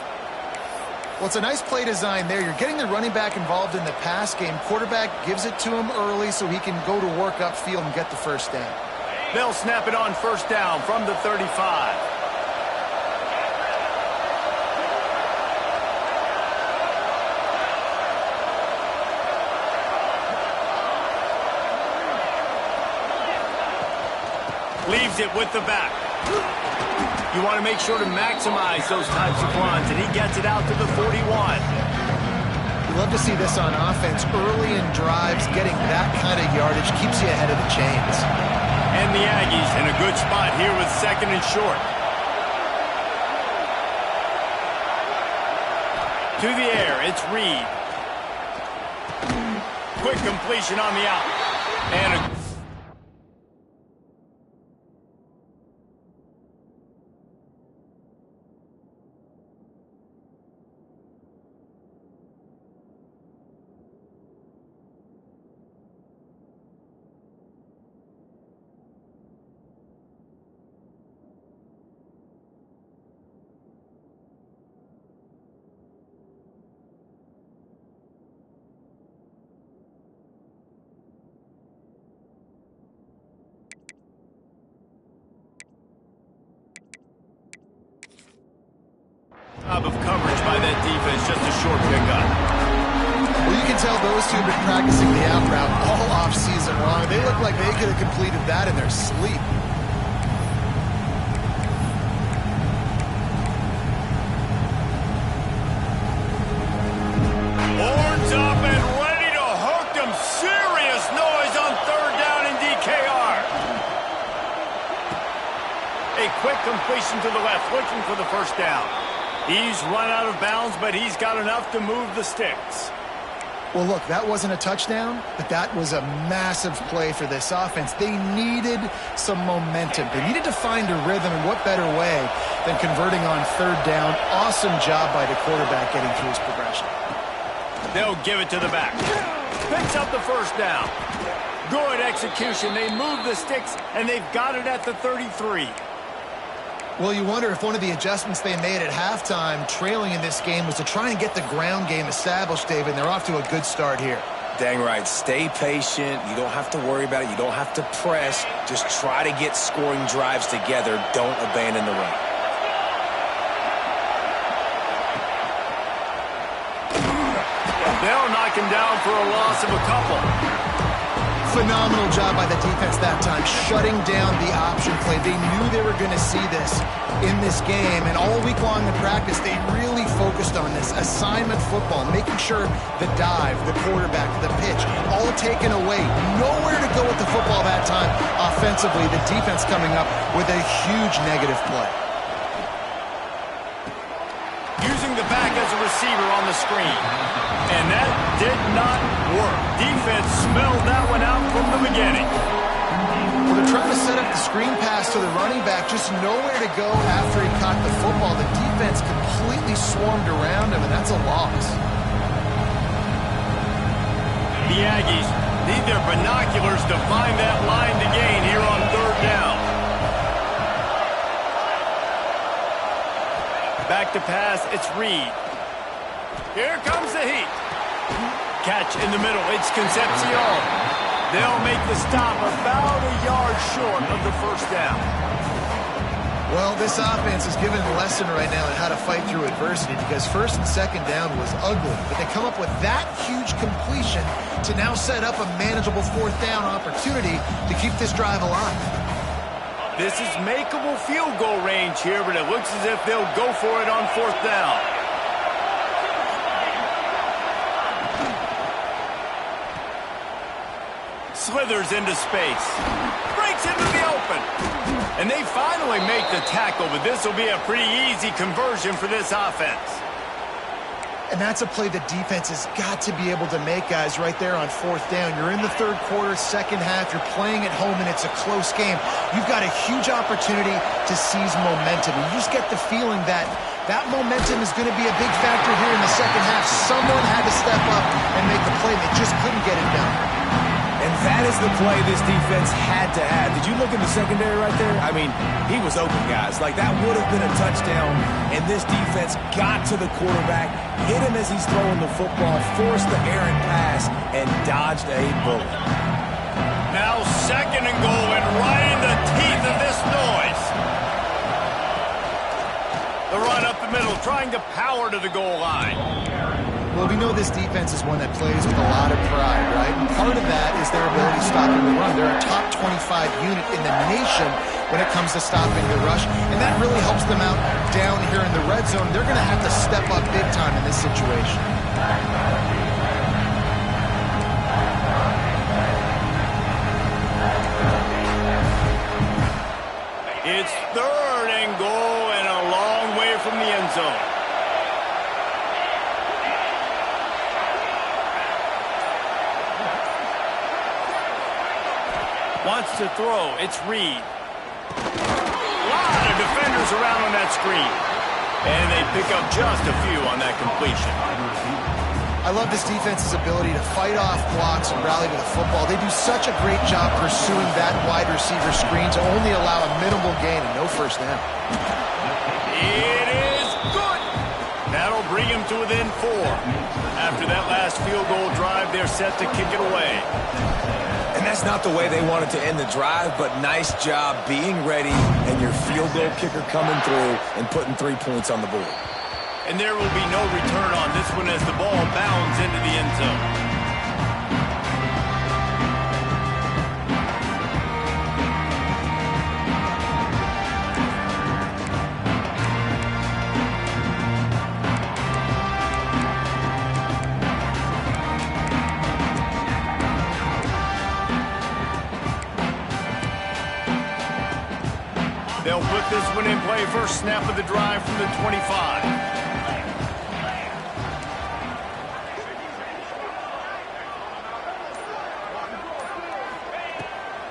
[SPEAKER 3] Well, it's a nice play design there. You're getting the running back involved in the pass game. Quarterback gives it to him early so he can go to work upfield and get the first down.
[SPEAKER 1] They'll snap it on first down from the 35. Leaves it with the back. You want to make sure to maximize those types of runs, and he gets it out to the 41.
[SPEAKER 3] You love to see this on offense. Early in drives, getting that kind of yardage keeps you ahead of the chains.
[SPEAKER 1] And the Aggies in a good spot here with second and short. To the air, it's Reed. Quick completion on the out. And a job of coverage by that defense, just a short pickup.
[SPEAKER 3] Well, you can tell those two have been practicing the out route all off-season long. They look like they could have completed that in their sleep.
[SPEAKER 1] Horns up and ready to hook them. Serious noise on third down in DKR. A quick completion to the left, looking for the first down. He's run out of bounds, but he's got enough to move the sticks.
[SPEAKER 3] Well, look, that wasn't a touchdown, but that was a massive play for this offense. They needed some momentum. They needed to find a rhythm, and what better way than converting on third down. Awesome job by the quarterback getting through his progression.
[SPEAKER 1] They'll give it to the back. Picks up the first down. Good execution. They move the sticks, and they've got it at the 33.
[SPEAKER 3] Well, you wonder if one of the adjustments they made at halftime, trailing in this game, was to try and get the ground game established, David, and they're off to a good start here.
[SPEAKER 2] Dang right. Stay patient. You don't have to worry about it. You don't have to press. Just try to get scoring drives together. Don't abandon the run.
[SPEAKER 1] They'll knock him down for a loss of a couple.
[SPEAKER 3] Phenomenal job by the defense that time, shutting down the option play. They knew they were going to see this in this game, and all week long in practice, they really focused on this assignment football, making sure the dive, the quarterback, the pitch, all taken away. Nowhere to go with the football that time offensively. The defense coming up with a huge negative play.
[SPEAKER 1] Using the back as a receiver on the screen. And that did not work. Defense smelled that one out from the beginning.
[SPEAKER 3] Well, they're trying to set up the screen pass to the running back, just nowhere to go after he caught the football. The defense completely swarmed around him, and that's a loss.
[SPEAKER 1] The Aggies need their binoculars to find that line to gain here on third down. Back to pass, it's Reed. Here comes the heat. Catch in the middle, it's Concepcion. They'll make the stop about a yard short of the first down.
[SPEAKER 3] Well, this offense is given a lesson right now on how to fight through adversity, because first and second down was ugly, but they come up with that huge completion to now set up a manageable fourth down opportunity to keep this drive alive.
[SPEAKER 1] This is makeable field goal range here, but it looks as if they'll go for it on fourth down. Slithers into space. Breaks into the open. And they finally make the tackle, but this will be a pretty easy conversion for this offense.
[SPEAKER 3] And that's a play the defense has got to be able to make, guys, right there on fourth down. You're in the third quarter, second half. You're playing at home, and it's a close game. You've got a huge opportunity to seize momentum. You just get the feeling that that momentum is going to be a big factor here in the second half. Someone had to step up and make the play. They just couldn't get it done.
[SPEAKER 2] And that is the play this defense had to have. Did you look in the secondary right there? I mean, he was open, guys. Like, that would have been a touchdown, and this defense got to the quarterback, hit him as he's throwing the football, forced the errant pass, and dodged a bullet.
[SPEAKER 1] Now second and goal, and right in the teeth of this noise. The run up the middle, trying to power to the goal line.
[SPEAKER 3] Well, we know this defense is one that plays with a lot of pride, right? And part of that is their ability to stop in the run. They're a top 25 unit in the nation when it comes to stopping the rush, and that really helps them out down here in the red zone. They're going to have to step up big time in this situation.
[SPEAKER 1] It's third and goal and a long way from the end zone. Wants to throw. It's Reed. A lot of defenders around on that screen. And they pick up just a few on that completion.
[SPEAKER 3] I love this defense's ability to fight off blocks and rally to the football. They do such a great job pursuing that wide receiver screen to only allow a minimal gain and no first down.
[SPEAKER 1] It is good. That'll bring him to within 4. After that last field goal drive, they're set to kick it away.
[SPEAKER 2] And that's not the way they wanted to end the drive, but nice job being ready and your field goal kicker coming through and putting 3 points on the board.
[SPEAKER 1] And there will be no return on this one as the ball bounds into the end zone. They'll put this one in play. First snap of the drive from the 25.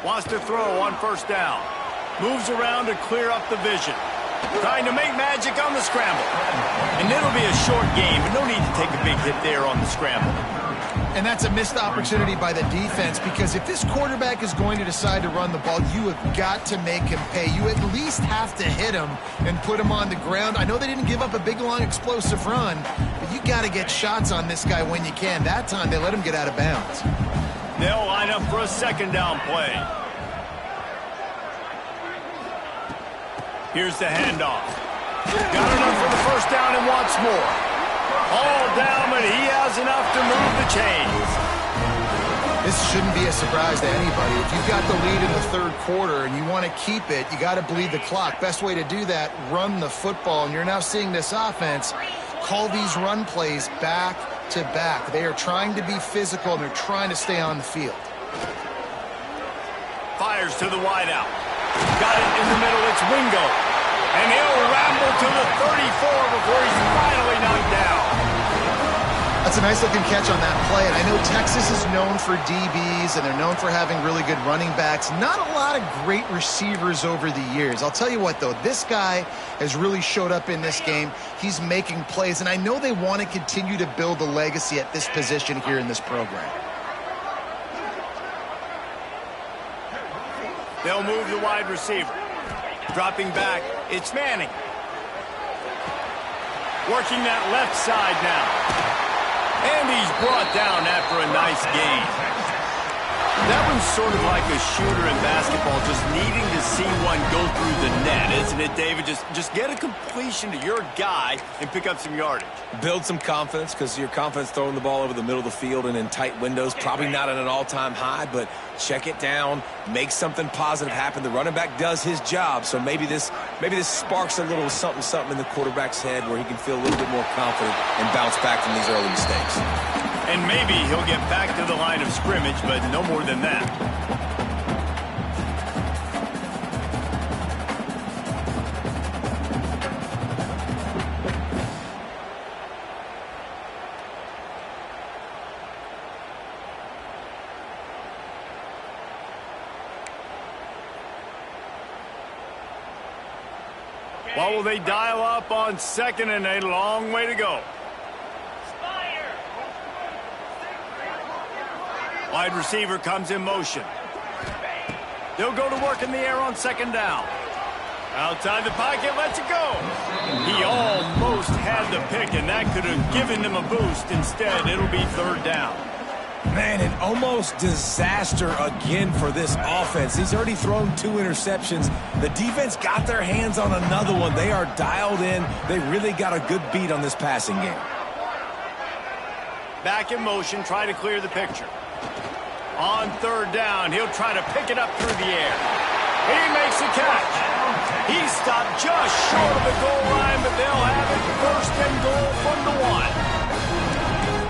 [SPEAKER 1] Wants to throw on first down. Moves around to clear up the vision. Trying to make magic on the scramble. And it'll be a short game, but no need to take a big hit there on the scramble.
[SPEAKER 3] And that's a missed opportunity by the defense, because if this quarterback is going to decide to run the ball, you have got to make him pay. You at least have to hit him and put him on the ground. I know they didn't give up a big, long, explosive run, but you got to get shots on this guy when you can. That time, they let him get out of bounds.
[SPEAKER 1] They'll line up for a second down play. Here's the handoff. Got enough for the first down and wants more. All down, but he has enough to move the chains.
[SPEAKER 3] This shouldn't be a surprise to anybody. If you've got the lead in the third quarter and you want to keep it, you got to bleed the clock. Best way to do that, run the football. And you're now seeing this offense call these run plays back to back. They are trying to be physical, and they're trying to stay on the field.
[SPEAKER 1] Fires to the wideout. Got it in the middle. It's Wingo. And he'll ramble to the 34 before he's finally knocked down.
[SPEAKER 3] That's a nice-looking catch on that play. And I know Texas is known for DBs, and they're known for having really good running backs. Not a lot of great receivers over the years. I'll tell you what, though. This guy has really showed up in this game. He's making plays, and I know they want to continue to build a legacy at this position here in this program.
[SPEAKER 1] They'll move the wide receiver. Dropping back, it's Manning. Working that left side now. And he's brought down after a nice gain. That one's sort of like a shooter in basketball, just needing to see one go through the net, isn't it, David? Just get a completion to your guy and pick up some yardage.
[SPEAKER 2] Build some confidence, because your confidence throwing the ball over the middle of the field and in tight windows, probably not at an all-time high, but check it down, make something positive happen. The running back does his job, so maybe this sparks a little something in the quarterback's head where he can feel a little bit more confident and bounce back from these early mistakes.
[SPEAKER 1] And maybe he'll get back to the line of scrimmage, but no more than that. What will they dial up on second and a long way to go? Wide receiver comes in motion. They'll go to work in the air on second down. Outside the pocket, lets it go. He almost had the pick, and that could have given them a boost. Instead, it'll be third down.
[SPEAKER 2] Man, an almost disaster again for this offense. He's already thrown 2 interceptions. The defense got their hands on another one. They are dialed in. They really got a good beat on this passing game.
[SPEAKER 1] Back in motion, try to clear the picture. On third down, he'll try to pick it up through the air. He makes a catch. He stopped just short of the goal line, but they'll have it first and goal from the 1.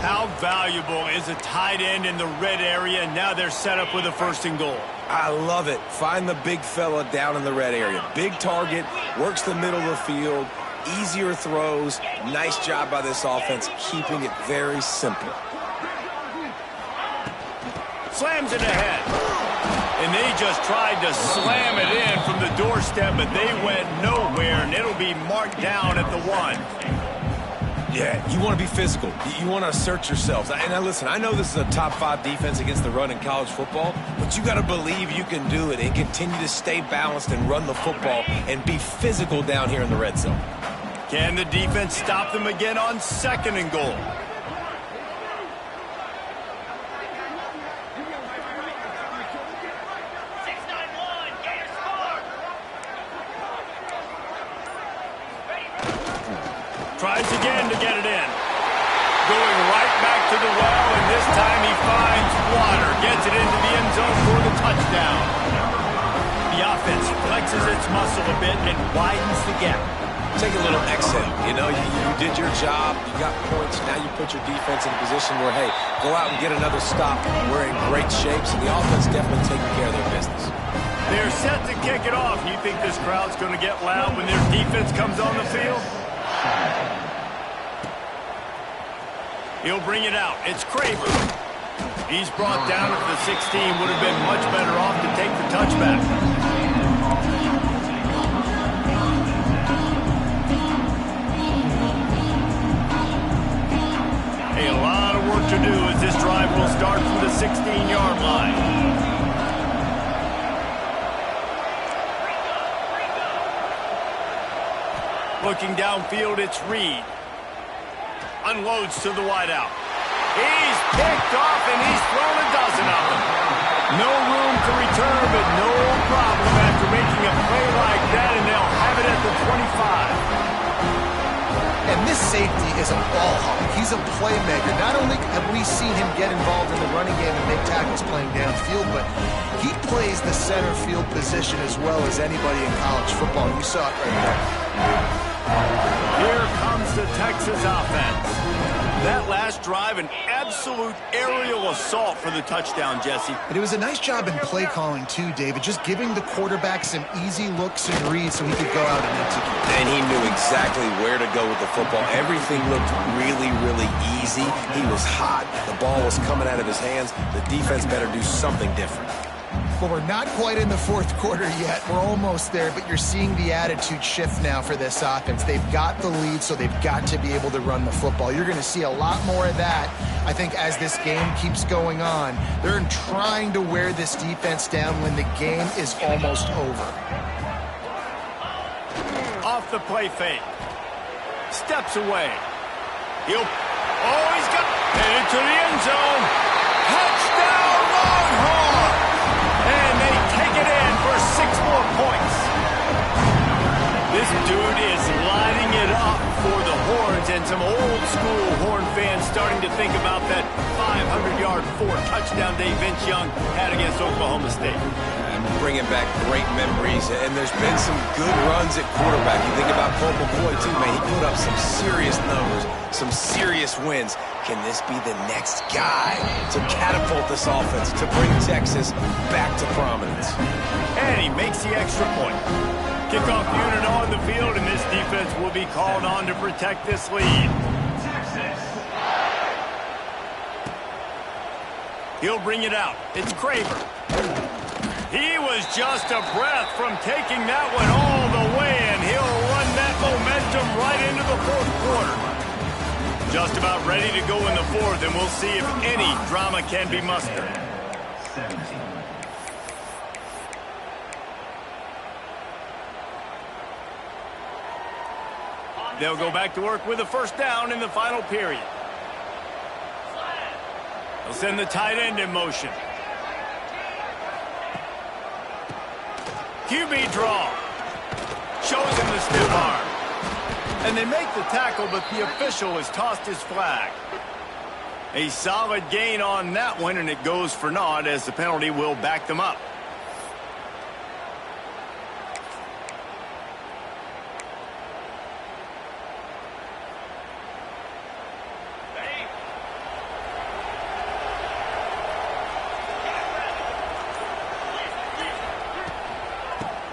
[SPEAKER 1] How valuable is a tight end in the red area? Now they're set up with a first and goal.
[SPEAKER 2] I love it. Find the big fella down in the red area. Big target, works the middle of the field, easier throws. Nice job by this offense, keeping it very simple.
[SPEAKER 1] Slams it ahead. And they just tried to slam it in from the doorstep, but they went nowhere, and it'll be marked down at the 1.
[SPEAKER 2] Yeah, you want to be physical. You want to assert yourselves. And now listen, I know this is a top 5 defense against the run in college football, but you got to believe you can do it and continue to stay balanced and run the football and be physical down here in the red zone.
[SPEAKER 1] Can the defense stop them again on second and goal? Tries again to get it in. Going right back to the well, and this time he finds water. Gets it into the end zone for the touchdown. The offense flexes its muscle a bit and widens the gap.
[SPEAKER 2] Take a little exhale. You know, you did your job. You got points. Now you put your defense in a position where, hey, go out and get another stop. We're in great shape, so the offense definitely taking care of their business.
[SPEAKER 1] They're set to kick it off. You think this crowd's going to get loud when their defense comes on the field? He'll bring it out. It's Craver. He's brought down at the 16. Would have been much better off to take the touchback. Hey, a lot of work to do as this drive will start from the 16-yard line. Looking downfield, it's Reed. Unloads to the wideout. He's picked off, and he's thrown a dozen of them. No room to return, but no problem after making a play like that, and they'll have it at the 25.
[SPEAKER 3] And this This safety is a ball hawk. He's a playmaker. Not only have we seen him get involved in the running game and make tackles playing downfield, but he plays the center field position as well as anybody in college football. You saw it right there.
[SPEAKER 1] Here comes the Texas offense. That last drive, an absolute aerial assault for the touchdown, Jesse.
[SPEAKER 3] And it was a nice job in play calling too, David, just giving the quarterback some easy looks and reads so he could go out and execute.
[SPEAKER 2] And he knew exactly where to go with the football. Everything looked really, really easy. He was hot. The ball was coming out of his hands. The defense better do something different.
[SPEAKER 3] Well, we're not quite in the fourth quarter yet. We're almost there, but you're seeing the attitude shift now for this offense. They've got the lead, so they've got to be able to run the football. You're going to see a lot more of that, I think, as this game keeps going on. They're trying to wear this defense down when the game is almost over.
[SPEAKER 1] Off the play fake. Steps away. He's got into the end zone. Touchdown, Longhorn! And they take it in for 6 more points. This dude is lighting it up for the Horns, and some old-school Horn fans starting to think about that 500-yard 4-touchdown day Vince Young had against Oklahoma State.
[SPEAKER 2] I'm bringing back great memories, and there's been some good runs at quarterback. You think about Colt McCoy, too, man. He put up some serious numbers, some serious wins. Can this be the next guy to catapult this offense, to bring Texas back to prominence?
[SPEAKER 1] And he makes the extra point. Kickoff unit on the field, and this defense will be called on to protect this lead. He'll bring it out. It's Craver. He was just a breath from taking that one all the way, and he'll run that momentum right into the fourth quarter. Just about ready to go in the fourth, and we'll see if any drama can be mustered. They'll go back to work with a first down in the final period. They'll send the tight end in motion. QB draw. Shows him the stiff arm. And they make the tackle, but the official has tossed his flag. A solid gain on that one, and it goes for naught as the penalty will back them up.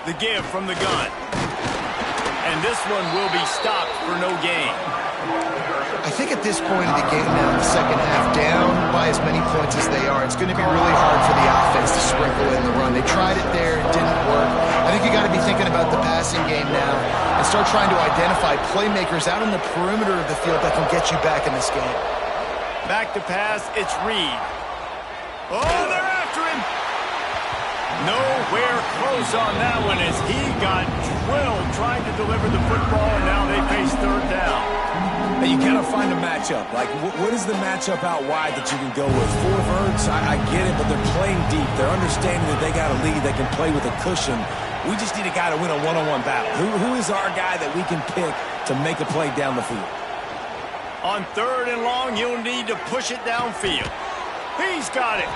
[SPEAKER 1] The give from the gun. And this one will be stopped for no gain.
[SPEAKER 3] I think at this point of the game now, in the second half, down by as many points as they are, it's going to be really hard for the offense to sprinkle in the run. They tried it there, it didn't work. I think you got to be thinking about the passing game now and start trying to identify playmakers out in the perimeter of the field that can get you back in this game.
[SPEAKER 1] Back to pass, it's Reed. Oh, they're after him. Nowhere close on that one as he got drilled trying to deliver the football, and now they face third down.
[SPEAKER 2] And you got to find a matchup. Like, what is the matchup out wide that you can go with? 4 verts, I get it, but they're playing deep. They're understanding that they got a lead. They can play with a cushion. We just need a guy to win a one-on-one battle. Who is our guy that we can pick to make a play down the field?
[SPEAKER 1] On 3rd and long, you'll need to push it downfield. He's got it.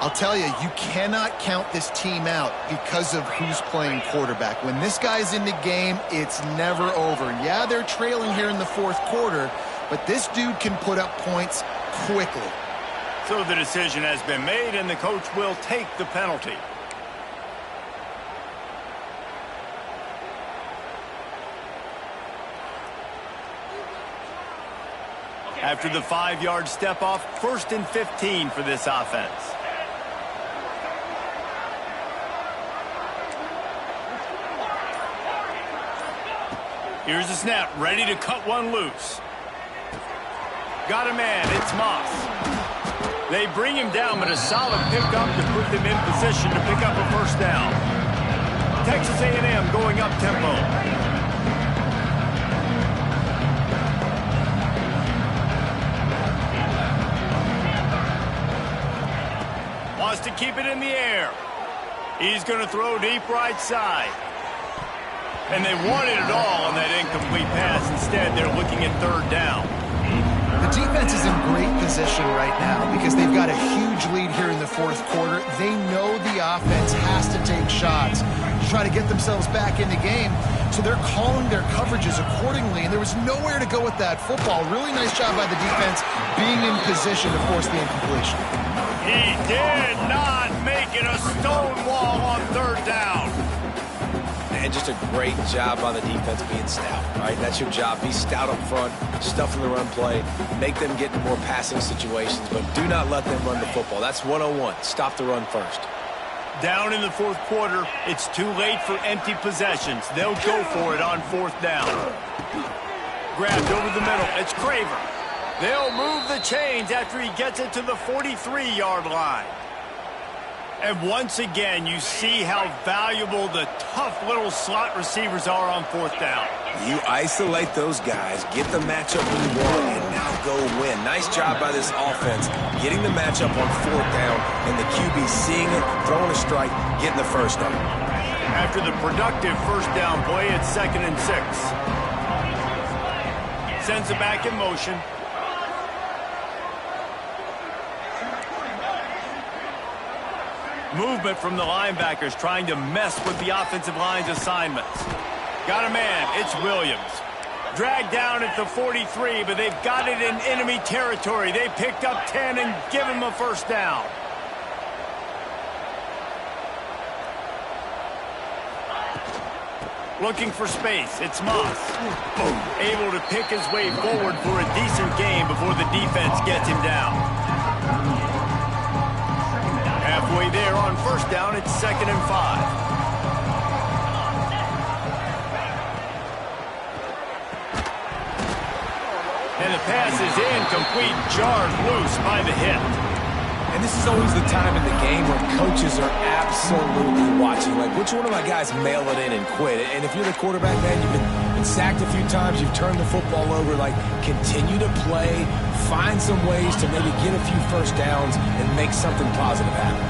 [SPEAKER 3] I'll tell you, you cannot count this team out because of who's playing quarterback. When this guy's in the game, it's never over. Yeah, they're trailing here in the fourth quarter, but this dude can put up points quickly.
[SPEAKER 1] So the decision has been made, and the coach will take the penalty. After the 5-yard step off, 1st and 15 for this offense. Here's the snap, ready to cut one loose. Got a man, it's Moss. They bring him down, but a solid pickup to put them in position to pick up a first down. Texas A&M going up tempo. Wants to keep it in the air. He's going to throw deep right side. And they wanted it all on that incomplete pass. Instead, they're looking at third down.
[SPEAKER 3] The defense is in great position right now because they've got a huge lead here in the fourth quarter. They know the offense has to take shots to try to get themselves back in the game. So they're calling their coverages accordingly, and there was nowhere to go with that football. Really nice job by the defense being in position to force the incompletion.
[SPEAKER 1] He did not make it a stone wall on third down.
[SPEAKER 2] And just a great job by the defense being stout, right? That's your job. Be stout up front, stuff in the run play, make them get into more passing situations, but do not let them run the football. That's 101. Stop the run first.
[SPEAKER 1] Down in the fourth quarter, it's too late for empty possessions. They'll go for it on fourth down. Grabbed over the middle. It's Craver. They'll move the chains after he gets it to the 43-yard line. And once again, you see how valuable the tough little slot receivers are on fourth down.
[SPEAKER 2] You isolate those guys, get the matchup you want, and now go win. Nice job by this offense, getting the matchup on fourth down, and the QB seeing it, throwing a strike, getting the first down.
[SPEAKER 1] After the productive first down play, it's 2nd and 6. Sends it back in motion. Movement from the linebackers trying to mess with the offensive line's assignments. Got a man. It's Williams. Dragged down at the 43, but they've got it in enemy territory. They picked up 10 and give him a first down. Looking for space. It's Moss. Able to pick his way forward for a decent gain before the defense gets him down. Halfway there on first down, it's 2nd and 5. And the pass is incomplete, jarred loose by the hit.
[SPEAKER 2] And this is always the time in the game where coaches are absolutely watching. Like, which one of my guys mail it in and quit? And if you're the quarterback, man, you've been sacked a few times, you've turned the football over. Like, continue to play, find some ways to maybe get a few first downs and make something positive happen.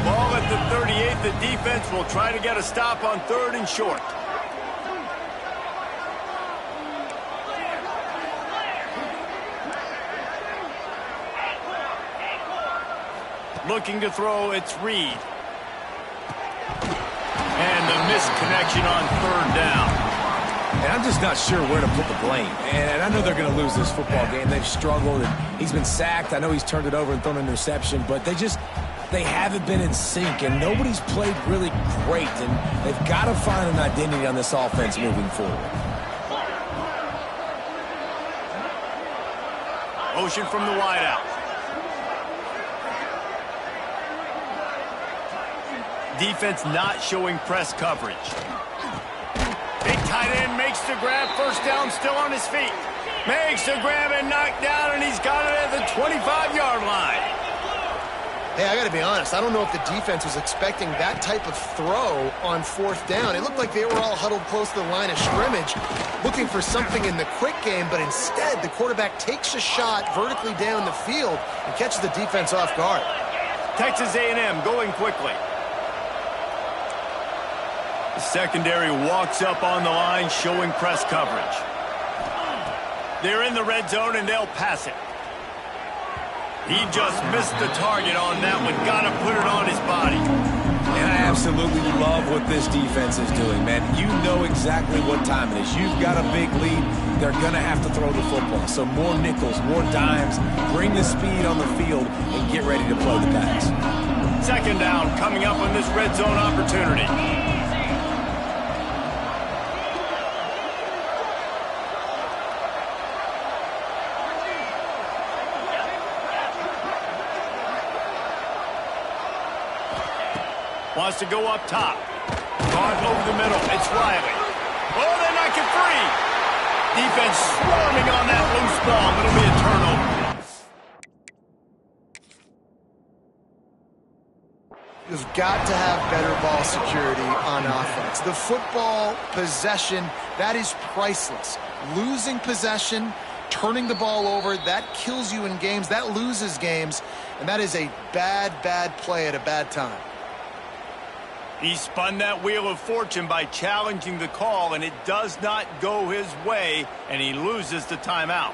[SPEAKER 1] Ball at the 38, the defense will try to get a stop on 3rd and short. Looking to throw, it's Reed. And the missed connection on 3rd down.
[SPEAKER 2] And I'm just not sure where to put the blame. And I know they're going to lose this football game. They've struggled, and he's been sacked. I know he's turned it over and thrown an interception, but they haven't been in sync, and nobody's played really great, and they've got to find an identity on this offense moving forward.
[SPEAKER 1] Motion from the wideout. Defense not showing press coverage. Big tight end makes the grab. First down, still on his feet. Makes the grab and knocked down, and he's got it at the 25-yard line.
[SPEAKER 3] Hey, I got to be honest. I don't know if the defense was expecting that type of throw on fourth down. It looked like they were all huddled close to the line of scrimmage, looking for something in the quick game, but instead the quarterback takes a shot vertically down the field and catches the defense off guard.
[SPEAKER 1] Texas A&M going quickly. The secondary walks up on the line, showing press coverage. They're in the red zone, and they'll pass it. He just missed the target on that one. Got to put it on his body.
[SPEAKER 2] And I absolutely love what this defense is doing, man. You know exactly what time it is. You've got a big lead. They're going to have to throw the football. So more nickels, more dimes. Bring the speed on the field and get ready to play the pass.
[SPEAKER 1] 2nd down coming up on this red zone opportunity. Wants to go up top. Caught over the middle. It's Riley. Oh, they knock it free. Defense swarming on that loose ball. It'll be a turnover.
[SPEAKER 3] You've got to have better ball security on offense. The football possession, that is priceless. Losing possession, turning the ball over, that kills you in games. That loses games. And that is a bad, bad play at a bad time.
[SPEAKER 1] He spun that wheel of fortune by challenging the call, and it does not go his way, and he loses the timeout.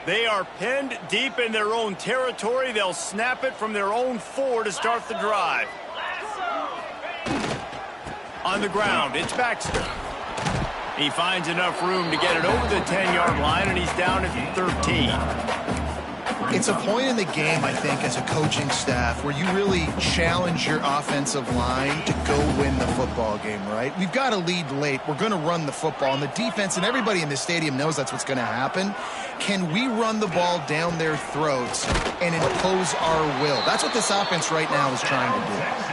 [SPEAKER 1] They are pinned deep in their own territory. They'll snap it from their own 4 to start the drive. On the ground, it's Baxter. He finds enough room to get it over the 10-yard line, and he's down at 13.
[SPEAKER 3] It's a point in the game, I think, as a coaching staff where you really challenge your offensive line to go win the football game, right? We've got a lead late. We're going to run the football, and the defense and everybody in the stadium knows that's what's going to happen. Can we run the ball down their throats and impose our will? That's what this offense right now is trying to do.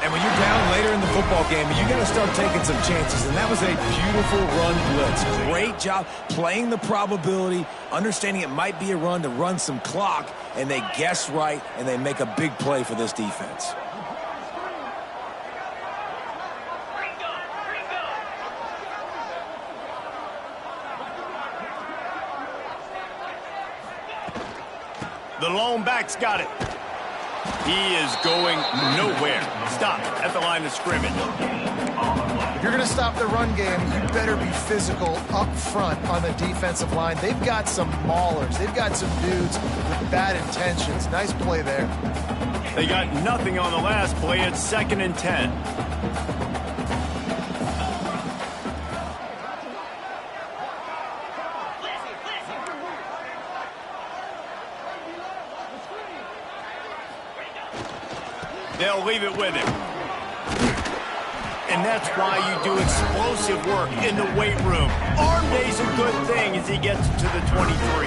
[SPEAKER 2] And when you're down later in the football game, you got to start taking some chances. And that was a beautiful run blitz. Great job playing the probability, understanding it might be a run to run some clock, and they guess right, and they make a big play for this defense.
[SPEAKER 1] The lone back's got it. He is going nowhere. Stop at the line of scrimmage.
[SPEAKER 3] If you're going to stop the run game, you better be physical up front on the defensive line. They've got some maulers. They've got some dudes with bad intentions. Nice play there.
[SPEAKER 1] They got nothing on the last play. It's 2nd and 10. They'll leave it with him. And that's why you do explosive work in the weight room. Arm day's a good thing as he gets to the 23.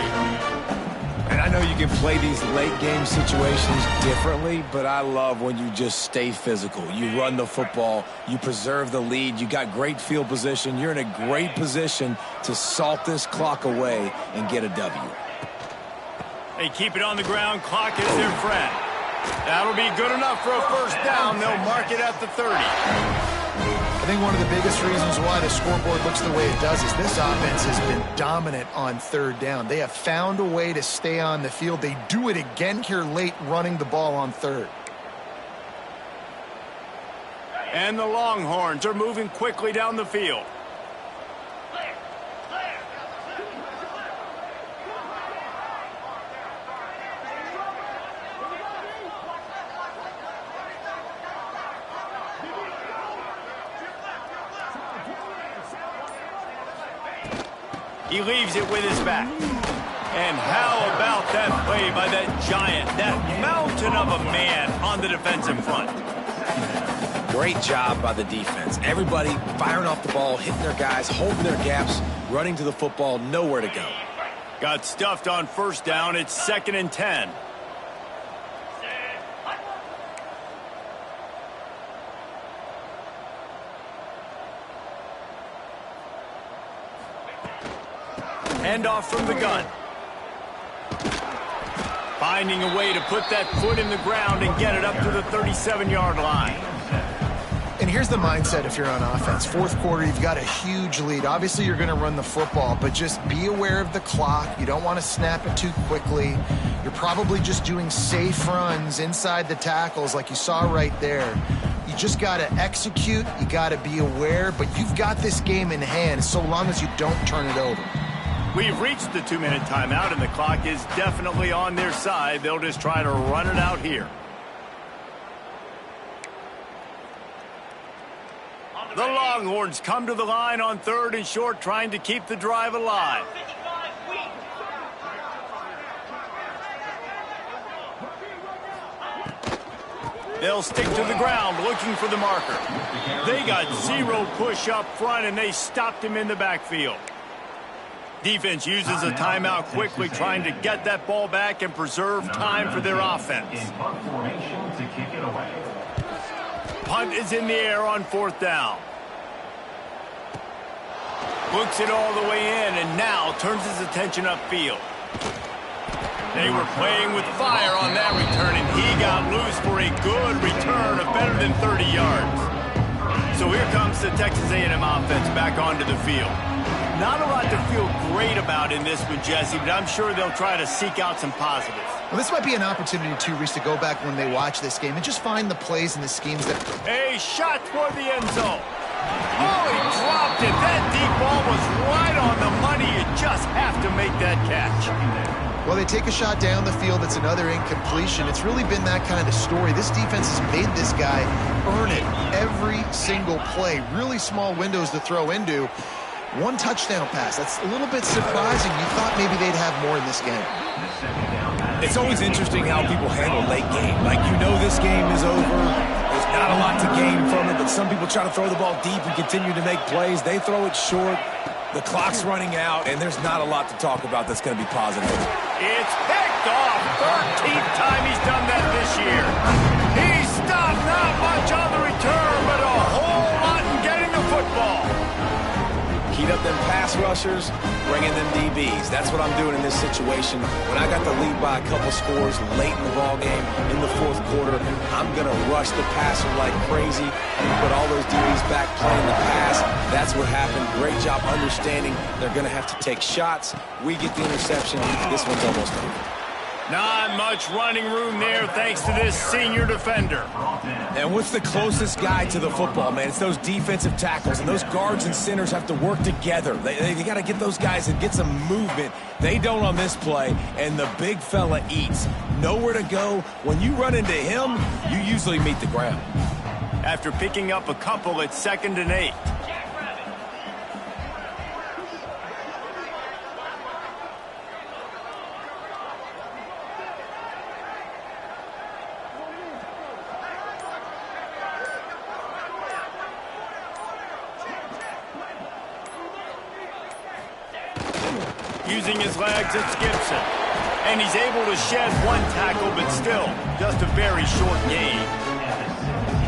[SPEAKER 2] And I know you can play these late game situations differently, but I love when you just stay physical. You run the football, you preserve the lead, you got great field position, you're in a great position to salt this clock away and get a W.
[SPEAKER 1] They keep it on the ground, clock is their friend. That'll be good enough for a first down. They'll mark it at the 30.
[SPEAKER 3] I think one of the biggest reasons why the scoreboard looks the way it does is this offense has been dominant on 3rd down. They have found a way to stay on the field. They do it again here late, running the ball on 3rd.
[SPEAKER 1] And the Longhorns are moving quickly down the field. He leaves it with his back. And how about that play by that giant, that mountain of a man on the defensive front?
[SPEAKER 2] Great job by the defense. Everybody firing off the ball, hitting their guys, holding their gaps, running to the football, nowhere to go.
[SPEAKER 1] Got stuffed on 1st down. It's 2nd and 10. Hand off from the gun. Finding a way to put that foot in the ground and get it up to the 37-yard line.
[SPEAKER 3] And here's the mindset if you're on offense. 4th quarter, you've got a huge lead. Obviously, you're going to run the football, but just be aware of the clock. You don't want to snap it too quickly. You're probably just doing safe runs inside the tackles like you saw right there. You just got to execute. You got to be aware, but you've got this game in hand so long as you don't turn it over.
[SPEAKER 1] We've reached the 2-minute timeout, and the clock is definitely on their side. They'll just try to run it out here. The Longhorns come to the line on 3rd and short, trying to keep the drive alive. They'll stick to the ground looking for the marker. They got 0 push up front, and they stopped him in the backfield. Defense uses a timeout quickly, trying to get that ball back and preserve time for their offense. Punt is in the air on 4th down. Looks it all the way in, and now turns his attention upfield. They were playing with fire on that return, and he got loose for a good return of better than 30 yards. So here comes the Texas A&M offense back onto the field. Not a lot to feel great about in this one, Jesse, but I'm sure they'll try to seek out some positives.
[SPEAKER 3] Well, this might be an opportunity, too, Reese, to go back when they watch this game and just find the plays and the schemes that...
[SPEAKER 1] A shot toward the end zone. Oh, he dropped it. That deep ball was right on the money. You just have to make that catch.
[SPEAKER 3] Well, they take a shot down the field. It's another incompletion. It's really been that kind of story. This defense has made this guy earn it every single play. Really small windows to throw into. One touchdown pass. That's a little bit surprising. You thought maybe they'd have more in this game.
[SPEAKER 2] It's always interesting how people handle late game. Like, you know this game is over. There's not a lot to gain from it, but some people try to throw the ball deep and continue to make plays. They throw it short. The clock's running out, and there's not a lot to talk about that's going to be positive.
[SPEAKER 1] It's picked off. 13th time he's done that this year. He stopped not much on the return, but a whole lot in getting the football.
[SPEAKER 2] Heat up them pass rushers, bring in them DBs. That's what I'm doing in this situation. When I got the lead by a couple scores late in the ballgame, in the fourth quarter, I'm going to rush the passer like crazy. Put all those DBs back playing the pass. That's what happened. Great job understanding they're going to have to take shots. We get the interception. This one's almost over.
[SPEAKER 1] Not much running room there thanks to this senior defender.
[SPEAKER 2] And what's the closest guy to the football, man? It's those defensive tackles, and those guards and centers have to work together. They got to get those guys and get some movement. They don't on this play, and the big fella eats. Nowhere to go. When you run into him, you usually meet the ground.
[SPEAKER 1] After picking up a couple, it's 2nd and 8. Using his legs, it's Gibson. And he's able to shed one tackle, but still, just a very short gain.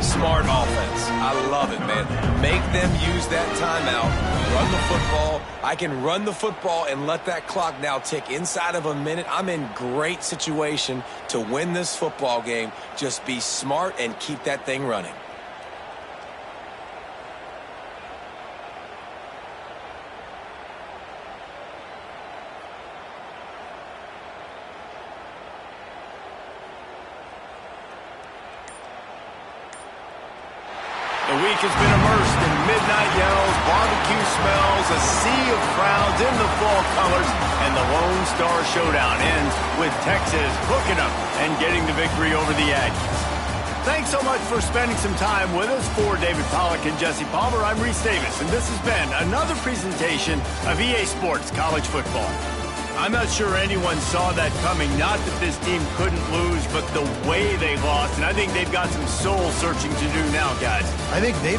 [SPEAKER 2] Smart offense. I love it, man. Make them use that timeout. Run the football. I can run the football and let that clock now tick inside of a minute. I'm in great situation to win this football game. Just be smart and keep that thing running.
[SPEAKER 1] The week has been immersed in midnight yells, barbecue smells, a sea of crowds in the fall colors, and the Lone Star Showdown ends with Texas hooking up and getting the victory over the Aggies. Thanks so much for spending some time with us. For David Pollack and Jesse Palmer, I'm Reese Davis, and this has been another presentation of EA Sports College Football. I'm not sure anyone saw that coming. Not that this team couldn't lose, but the way they lost. And I think they've got some soul searching to do now, guys.
[SPEAKER 3] I think they've